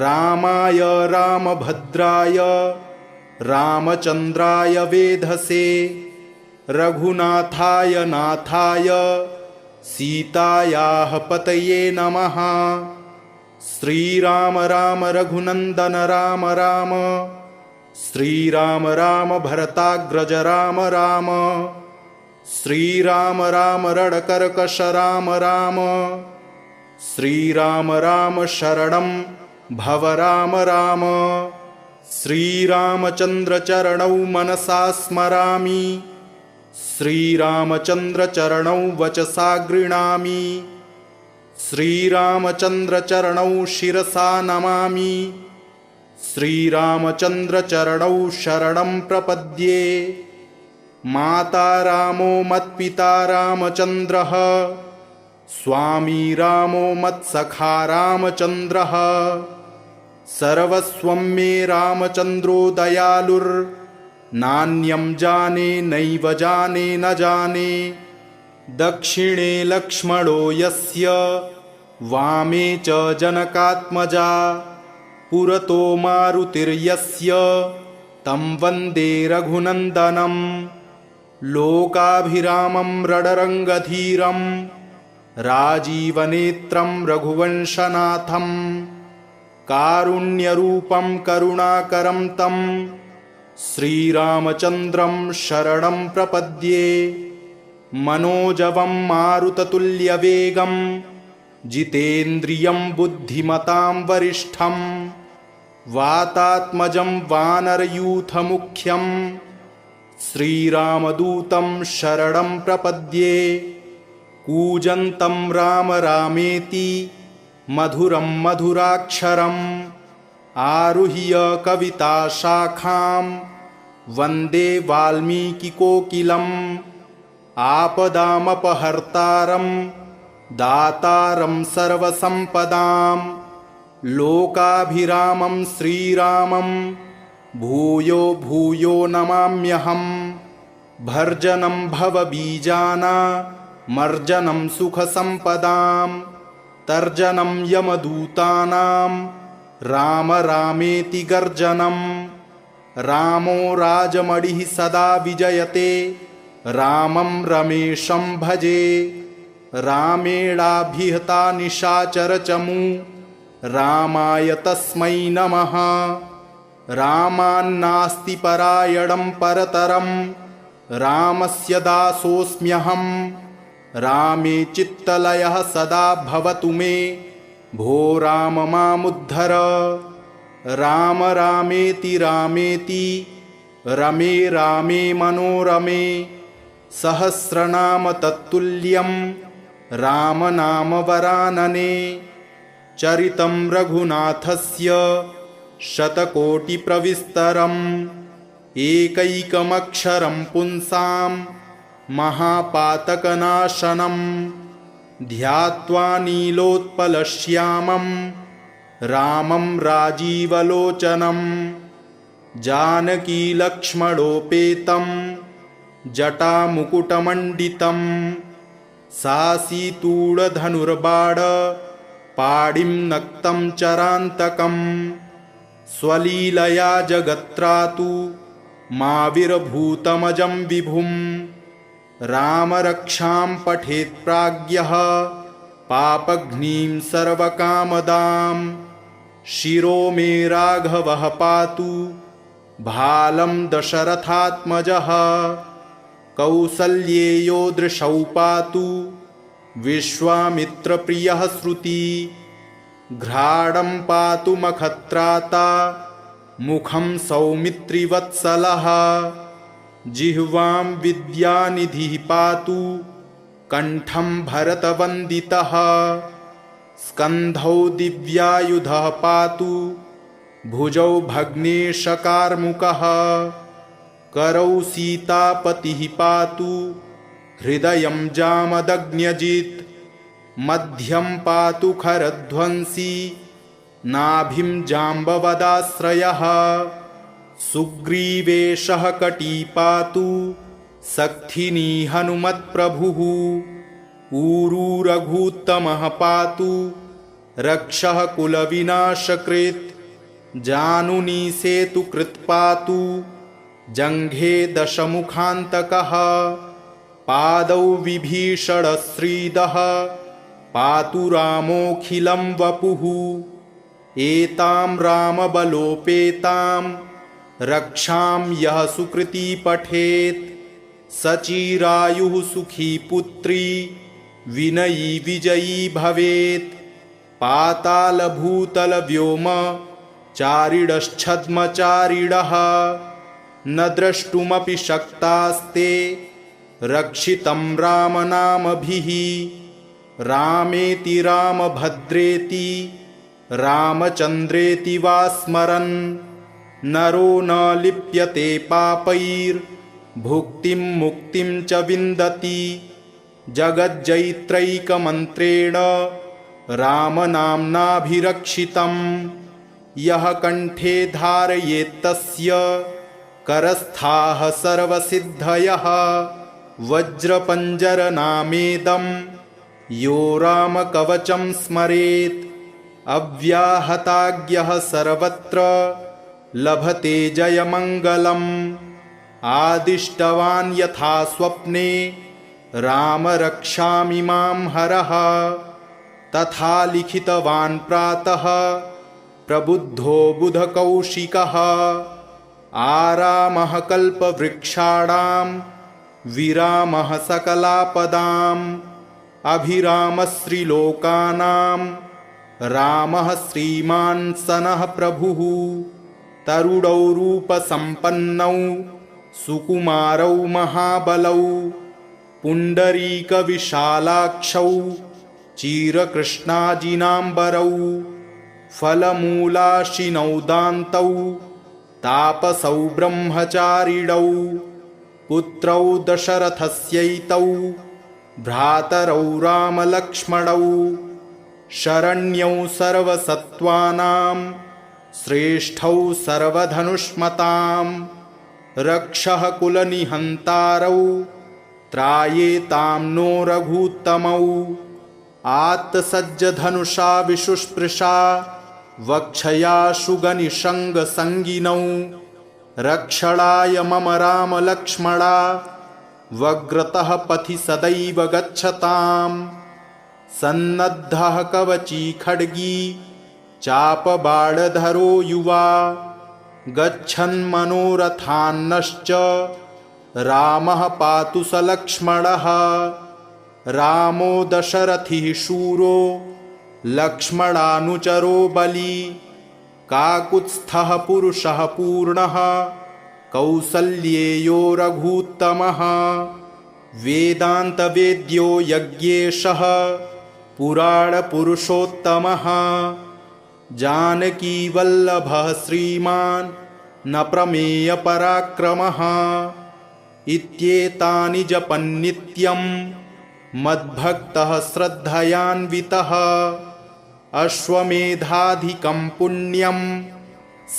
रामाय रामभद्राय रामचन्द्राय वेधसे रघुनाथाय नाथाय सीतायाः पतये नमः। श्रीराम राम रघुनन्दन राम राम श्रीराम राम भरताग्रज राम राम श्रीराम राम रणकर्कश राम राम श्रीराम राम शरणं भव राम राम श्रीरामचन्द्र चरणौ मनसा स्मरामि श्रीरामचन्द्र चरणौ वचसा गृह्णामि श्रीरामचन्द्र चरणौ शिरसा नमामि श्रीरामचन्द्र चरणौ शरणं प्रपद्ये माता रामो मत्पिता रामचन्द्रः स्वामी रामो मत्सखा रामचन्द्रः सर्वस्वं मे रामचन्द्रो दयालुर्नान्यं जाने नैव जाने न जाने दक्षिणे लक्ष्मणो यस्य वामे च जनकात्मजा पुरतो मारुतिर्यस्य तं वन्दे रघुनन्दनं लोकाभिरामं रणरङ्गधीरं राजीवनेत्रं रघुवंशनाथं कारुण्यरूपं करुणाकरं तं श्रीरामचन्द्रं शरणं प्रपद्ये मनोजवं मारुततुल्यवेगं जितेन्द्रियं बुद्धिमतां वरिष्ठं वातात्मजं वानरयूथमुख्यं श्रीरामदूतं शरणं प्रपद्ये कूजन्तं राम रामेति मधुरं मधुराक्षरम् आरुह्य कविताशाखां वन्दे वाल्मीकिकोकिलम् आपदामपहर्तारं दातारं सर्वसम्पदां लोकाभिरामं श्रीरामं भूयो भूयो नमाम्यहं भर्जनं भवबीजानामर्जनं सुखसम्पदां तर्जनं यमदूतानां राम रामेति गर्जनं रामो राजमणिः सदा विजयते रामं रमेशं भजे रामेणाभिहता निशाचरचमू रामाय तस्मै नमः रामान्नास्ति परायणं परतरं रामस्य दासोऽस्म्यहं रामे चित्तलयः सदा भवतु मे भो राम मामुद्धर राम रामेति रामेति रमे रामे मनोरमे सहस्रनाम तत्तुल्यं राम नाम वरानने चरितं रघुनाथस्य शतकोटिप्रविस्तरम् एकैकमक्षरं पुंसां महापातकनाशनं ध्यात्वा नीलोत्पलश्यामं रामं राजीवलोचनं जानकीलक्ष्मणोपेतं जटामुकुटमण्डितं सासीतूढधनुर्बाण पाणिं नक्तं चरान्तकं स्वलीलया जगत्रातु माविर्भूतमजं विभुं रामरक्षां पठेत् प्राज्ञः पापघ्नीं सर्वकामदां शिरो मे राघवः पातु भालं दशरथात्मजः कौसल्येयो दृशौ पातु विश्वामित्रप्रियः श्रुति घ्राणं पातु मखत्राता मुखं सौमित्रिवत्सलः जिह्वां विद्यानिधिः पातु कंठं भरतवन्दितः स्कन्धौ दिव्यायुधः पातु भुजौ भग्नेशकार्मुकः करौ सीतापतिः पातु हृदयं जामदग्न्यजित् मध्यं पातु खरध्वंसी नाभिं जाम्बवदाश्रयः सुग्रीवेशः कटी पातु सक्थिनी हनुमत्प्रभुः ऊरू रघूत्तमः पातु रक्षः कुलविनाशकृत् जानुनी सेतुकृत् पातु जङ्घे दशमुखान्तकः पादौ विभीषणश्रीदः पातु रामोऽखिलं वपुः एतां रामबलोपेतां रक्षां यः सुकृती पठेत् सचिरायुः सुखी पुत्री विनयी विजयी भवेत् पातालभूतलव्योम चारिणश्छद्मचारिणः न द्रष्टुमपि शक्तास्ते रक्षितं रामनामभिः रामेति रामभद्रेति रामचन्द्रेति वा स्मरन् नरो न लिप्यते पापैर्भुक्तिं मुक्तिं च विन्दति जगज्जैत्रैकमन्त्रेण रामनाम्नाभिरक्षितं यः कण्ठे धारयेत्तस्य करस्थाः सर्वसिद्धयः वज्रपञ्जरनामेदं यो रामकवचं स्मरेत् अव्याहताज्ञः सर्वत्र लभते जयमङ्गलम् आदिष्टवान् यथा स्वप्ने राम रक्षामि मां हरः तथा लिखितवान् प्रातः प्रबुद्धो बुधकौशिकः आरामः कल्पवृक्षाणां विरामः सकलापदाम् अभिरामश्रीलोकानां रामः श्रीमान् सनः प्रभुः तरुणौ रूपसम्पन्नौ सुकुमारौ महाबलौ पुण्डरीकविशालाक्षौ चिरकृष्णाजिनाम्बरौ फलमूलाशिनौ दान्तौ तापसौ ब्रह्मचारिणौ पुत्रौ दशरथस्यैतौ भ्रातरौ रामलक्ष्मणौ शरण्यौ सर्वसत्त्वानां श्रेष्ठौ सर्वधनुष्मतां रक्षः कुलनिहन्तारौ त्रायेतां नो रघूत्तमौ आत्तसज्जधनुषा विशुस्पृशा वक्षयाशुगनिषङ्गसङ्गिनौ रक्षणाय मम रामलक्ष्मणा वग्रतः पथि सदैव गच्छताम् सन्नद्धः कवची खड्गी चापबाणधरो युवा गच्छन्मनोरथान्नश्च रामः पातु स लक्ष्मणः रामो दशरथिः शूरो लक्ष्मणानुचरो बली काकुत्स्थः पुरुषः पूर्णः कौसल्येयो रघूत्तमः वेदान्तवेद्यो यज्ञेशः पुराणपुरुषोत्तमः जानकीवल्लभः श्रीमान् न प्रमेयपराक्रमः इत्येतानि जपन्नित्यं मद्भक्तः श्रद्धयान्वितः अश्वमेधाधिकं पुण्यं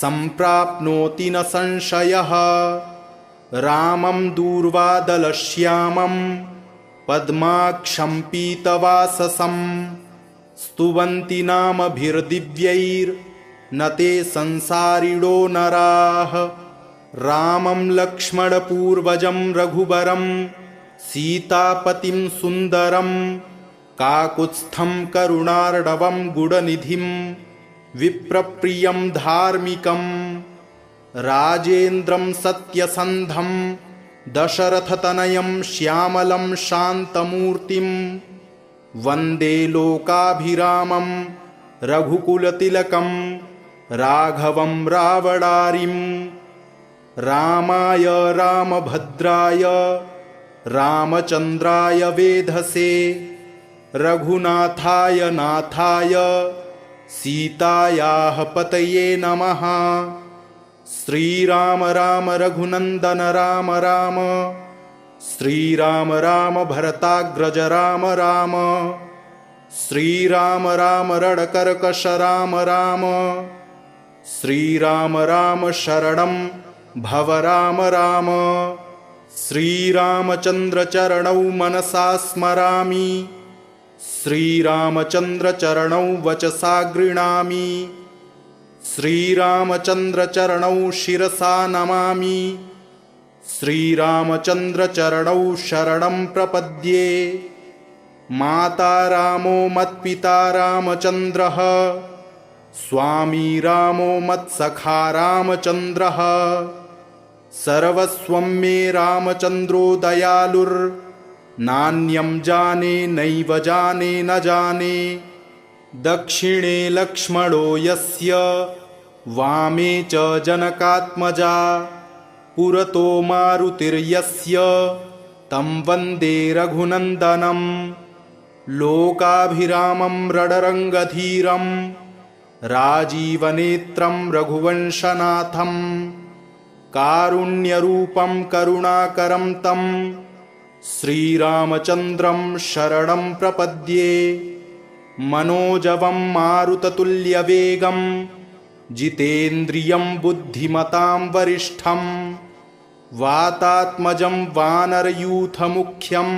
सम्प्राप्नोति न संशयः रामं दूर्वादलश्यामं पद्माक्षं पीतवाससं स्तुवन्ति नामभिर्दिव्यैर्न ते संसारिणो नराः रामं लक्ष्मणपूर्वजं रघुवरं सीतापतिं सुन्दरं काकुत्स्थं करुणार्णवं गुणनिधिं विप्रप्रियं धार्मिकं राजेन्द्रं सत्यसन्धं दशरथतनयं श्यामलं शान्तमूर्तिं वन्दे लोकाभिरामं रघुकुलतिलकं राघवं रावणारिं रामाय रामभद्राय रामचन्द्राय वेधसे रघुनाथाय नाथाय सीतायाः पतये नमः। श्रीराम राम रघुनन्दन राम राम श्रीराम राम भरताग्रज राम राम श्रीराम राम रणकर्कश राम राम श्रीराम राम शरणं भव राम राम श्रीरामचन्द्र चरणौ मनसा स्मरामि श्रीरामचन्द्र चरणौ वचसा गृह्णामि श्रीरामचन्द्र चरणौ शिरसा नमामि श्रीरामचन्द्र चरणौ शरणं प्रपद्ये माता रामो मत्पिता रामचन्द्रः स्वामी रामो मत्सखा रामचन्द्रः सर्वस्वं मे रामचन्द्रो दयालुर्नान्यं जाने नैव जाने न जाने दक्षिणे लक्ष्मणो यस्य वामे च जनकात्मजा पुरतो मारुतिर्यस्य तं वन्दे रघुनन्दनं लोकाभिरामं रणरङ्गधीरं राजीवनेत्रं रघुवंशनाथं कारुण्यरूपं करुणाकरं तं श्रीरामचन्द्रं शरणं प्रपद्ये मनोजवं मारुततुल्यवेगं जितेन्द्रियं बुद्धिमतां वरिष्ठं वातात्मजं वानरयूथमुख्यं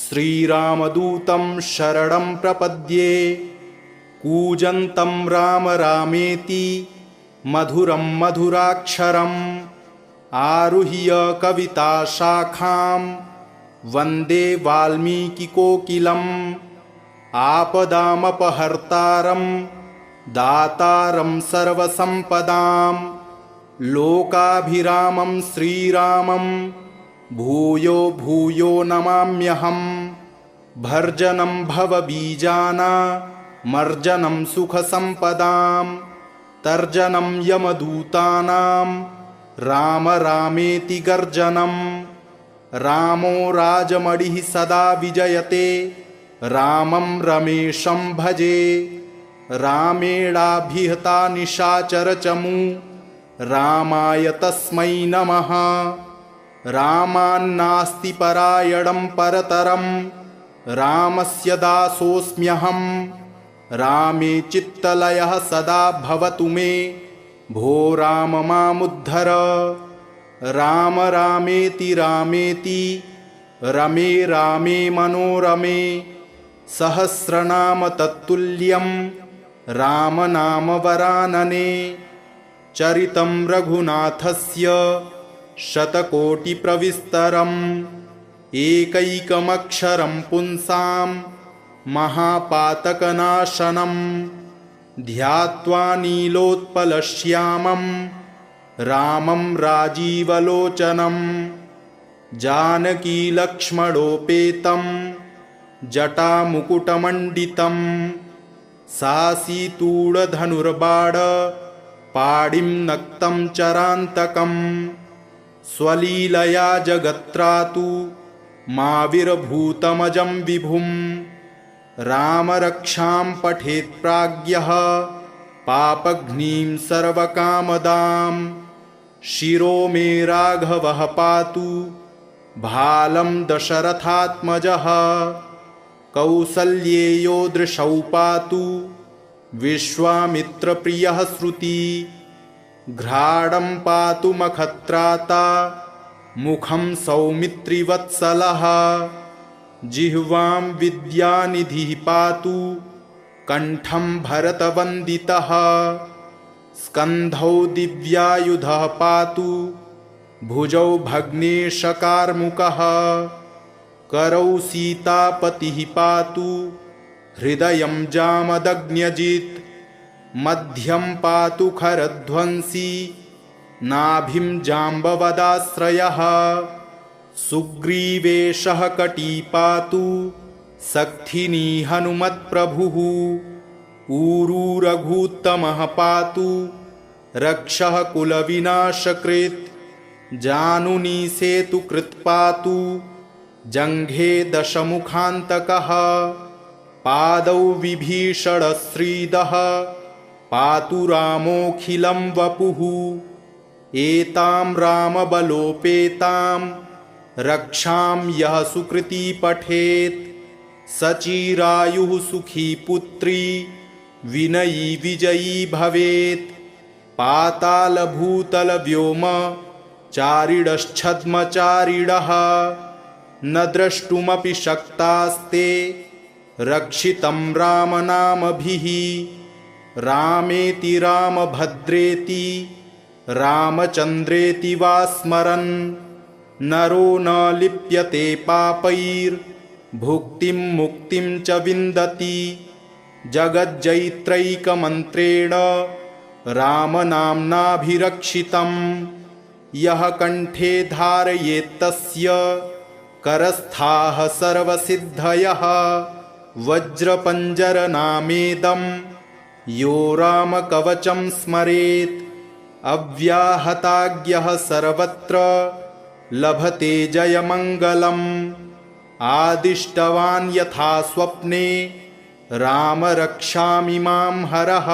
श्रीरामदूतं शरणं प्रपद्ये कूजन्तं राम रामेति मधुरं मधुराक्षरम् आरुह्य कविताशाखां वन्दे वाल्मीकिकोकिलम् आपदामपहर्तारं दातारं सर्वसम्पदां लोकाभिरामं श्रीरामं भूयो भूयो नमाम्यहं भर्जनं भवबीजानामर्जनं सुखसम्पदां तर्जनं यमदूतानां राम रामेति गर्जनं रामो राजमणिः सदा विजयते रामं रमेशं भजे रामेणाभिहता निशाचरचमू रामाय तस्मै नमः रामान्नास्ति परायणं परतरं रामस्य दासोऽस्म्यहं रामे चित्तलयः सदा भवतु मे भो राम मामुद्धर राम रामेति रामेति रमे रामे मनोरमे सहस्रनाम तत्तुल्यं रामनामवरानने चरितं रघुनाथस्य शतकोटिप्रविस्तरम् एकैकमक्षरं पुंसां महापातकनाशनं ध्यात्वा नीलोत्पलश्यामं रामं राजीवलोचनं जानकीलक्ष्मणोपेतं जटामुकुटमण्डितं सासीतूढधनुर्बाण पाणिं नक्तं चरान्तकं स्वलीलया जगत्रातु माविर्भूतमजं विभुं रामरक्षां पठेत् प्राज्ञः पापघ्नीं सर्वकामदां शिरो मे राघवः पातु भालं दशरथात्मजः कौसल्येयो दृशौ पातु विश्वामित्रप्रियः श्रुति घ्राणं पातु मखत्राता मुखं सौमित्रिवत्सलः जिह्वां विद्यानिधिः पातु कंठं भरतवन्दितः स्कन्धौ दिव्यायुधः पातु भुजौ भग्नेशकार्मुकः करौ सीतापतिः पातु हृदयं जामदग्न्यजित् मध्यं पातु खरध्वंसी नाभिं जाम्बवदाश्रयः सुग्रीवेशः कटी पातु सक्थिनी हनुमत्प्रभुः ऊरू रघूत्तमः पातु रक्षः कुलविनाशकृत् जानुनी सेतुकृत् पातु जङ्घे दशमुखान्तकः पादौ विभीषणश्रीदः पातु रामोऽखिलं वपुः एतां रामबलोपेतां रक्षां यः सुकृती पठेत् सचिरायुः सुखी पुत्री विनयी विजयी भवेत् पातालभूतलव्योम चारिणश्छद्मचारिणः न द्रष्टुमपि शक्तास्ते रक्षितं रामनामभिः रामेति रामभद्रेति रामचन्द्रेति वा स्मरन् नरो न लिप्यते पापैर्भुक्तिं मुक्तिं च विन्दति जगज्जैत्रैकमन्त्रेण रामनाम्नाभिरक्षितं यः कण्ठे धारयेत्तस्य करस्थाः सर्वसिद्धयः वज्रपञ्जरनामेदं यो रामकवचं स्मरेत् अव्याहताज्ञः सर्वत्र लभते जयमङ्गलम् आदिष्टवान् यथा स्वप्ने राम रक्षामि मां हरः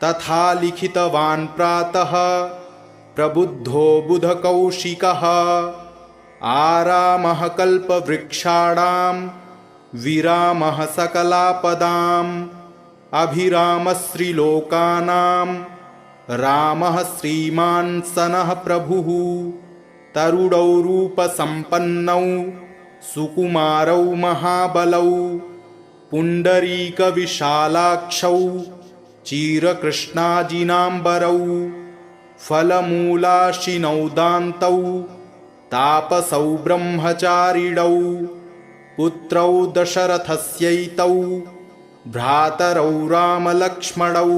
तथा लिखितवान् प्रातः प्रबुद्धो बुधकौशिकः आरामः कल्पवृक्षाणां विरामः सकलापदाम् अभिरामश्रीलोकानां रामः श्रीमान् सनः प्रभुः तरुणौ रूपसम्पन्नौ सुकुमारौ महाबलौ पुण्डरीकविशालाक्षौ चिरकृष्णाजिनाम्बरौ फलमूलाशिनौ दान्तौ तापसौ ब्रह्मचारिणौ पुत्रौ दशरथस्यैतौ भ्रातरौ रामलक्ष्मणौ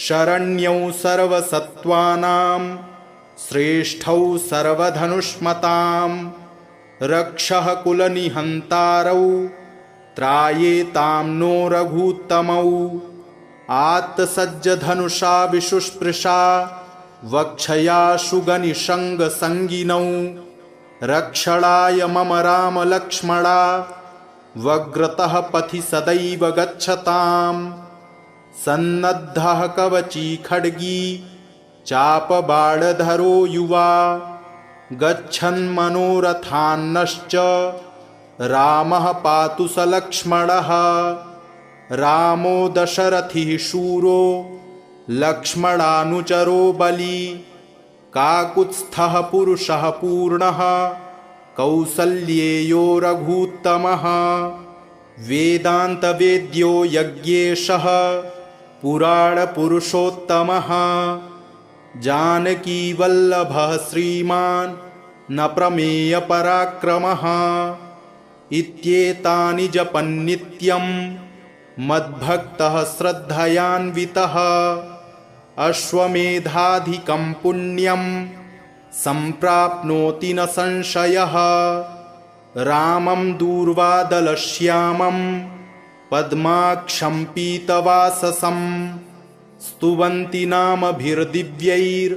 शरण्यौ सर्वसत्त्वानां श्रेष्ठौ सर्वधनुष्मतां रक्षः कुलनिहन्तारौ त्रायेतां नो रघूत्तमौ आत्तसज्जधनुषा विशुस्पृशा वक्षयाशुगनिषङ्गसङ्गिनौ रक्षणाय मम रामलक्ष्मणा वग्रतः पथि सदैव गच्छताम् सन्नद्धः कवची खड्गी चापबाणधरो युवा गच्छन्मनोरथान्नश्च रामः पातु स लक्ष्मणः रामो दशरथिः शूरो लक्ष्मणानुचरो बली काकुत्स्थः पुरुषः पूर्णः कौसल्येयो रघूत्तमः वेदान्तवेद्यो यज्ञेशः पुराणपुरुषोत्तमः जानकीवल्लभः श्रीमान् न प्रमेयपराक्रमः इत्येतानि जपन्नित्यं मद्भक्तः श्रद्धयान्वितः अश्वमेधाधिकं पुण्यं सम्प्राप्नोति न संशयः रामं दूर्वादलश्यामं पद्माक्षं पीतवाससं स्तुवन्ति नामभिर्दिव्यैर्न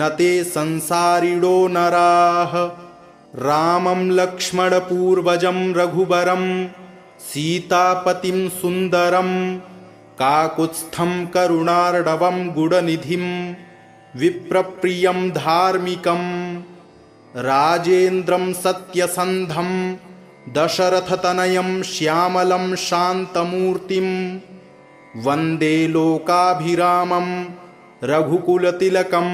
ते संसारिणो नराः। रामं लक्ष्मणपूर्वजं रघुबरं सीतापतिं सुन्दरं काकुत्स्थं करुणार्णवं गुणनिधिं विप्रप्रियं धार्मिकं राजेन्द्रं सत्यसन्धं दशरथतनयं श्यामलं शान्तमूर्तिं वन्दे लोकाभिरामं रघुकुलतिलकं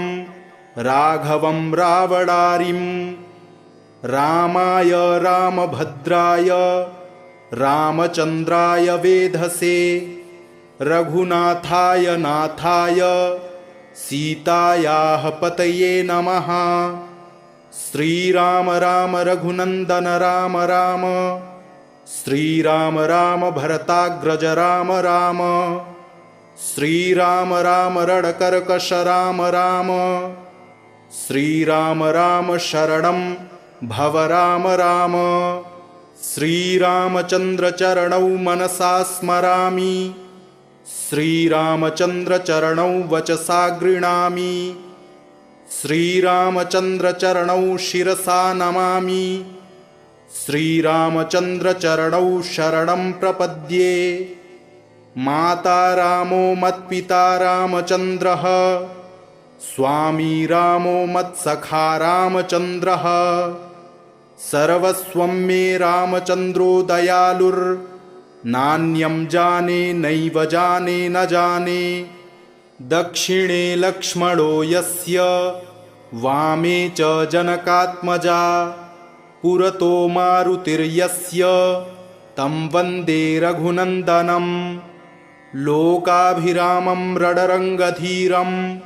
राघवं रावणारिं। रामाय रामभद्राय रामचन्द्राय वेधसे रघुनाथाय नाथाय सीतायाः पतये नमः। श्रीराम राम रघुनन्दन राम राम श्रीराम राम भरताग्रज राम राम श्रीराम राम रणकर्कश राम राम श्रीराम राम शरणं भव राम राम। श्रीरामचन्द्र चरणौ मनसा स्मरामि श्रीरामचन्द्र चरणौ वचसा गृह्णामि श्रीरामचन्द्र चरणौ शिरसा नमामि श्रीरामचन्द्र चरणौ शरणं प्रपद्ये। माता रामो मत्पिता रामचन्द्रः स्वामी रामो मत्सखा रामचन्द्रः सर्वस्वं मे रामचन्द्रो दयालुर्नान्यं जाने नैव जाने न जाने। दक्षिणे लक्ष्मणो यस्य वामे च जनकात्मजा पुरतो मारुतिर्यस्य तं वन्दे रघुनन्दनं। लोकाभिरामं रणरङ्गधीरं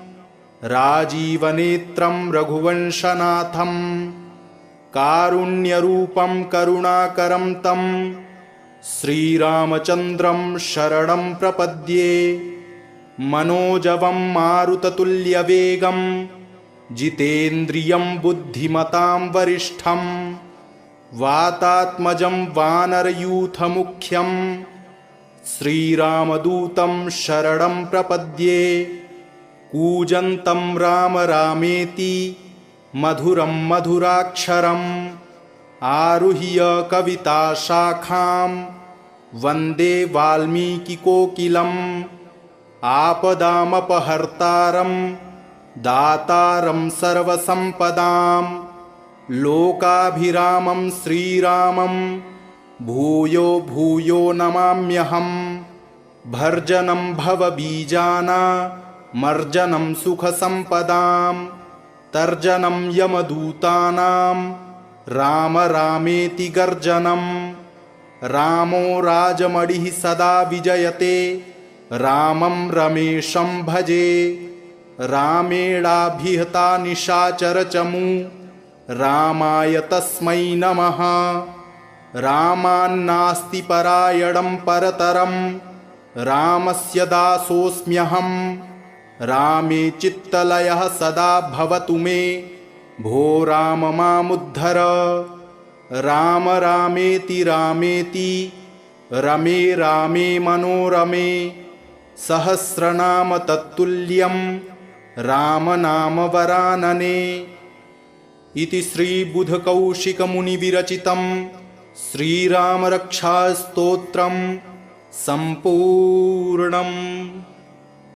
राजीवनेत्रं रघुवंशनाथं कारुण्यरूपं करुणाकरं तं श्रीरामचन्द्रं शरणं प्रपद्ये। मनोजवं मारुततुल्यवेगं जितेन्द्रियं बुद्धिमतां वरिष्ठं वातात्मजं वानरयूथमुख्यं श्रीरामदूतं शरणं प्रपद्ये। कूजन्तं राम रामेति मधुरं मधुराक्षरम् आरुह्य कविताशाखां वन्दे वाल्मीकिकोकिलम्। आपदामपहर्तारं दातारं सर्वसम्पदां लोकाभिरामं श्रीरामं भूयो भूयो नमाम्यहं। भर्जनं भवबीजानामर्जनं सुखसम्पदां तर्जनं यमदूतानां राम रामेति गर्जनं। रामो राजमणिः सदा विजयते रामं रमेशं भजे। रामेणाभिहता निशाचरचमू रामाय तस्मै नमः। रामान्नास्ति परायणं परतरं रामस्य दासोऽस्म्यहं। रामे चित्तलयः सदा भवतु मे भो राम मामुद्धर। राम रामेति रामेति रमे रामे मनोरमे सहस्रनाम तत्तुल्यं रामनामवरानने। इति श्रीबुधकौशिकमुनिविरचितं श्रीरामरक्षास्तोत्रं सम्पूर्णम्।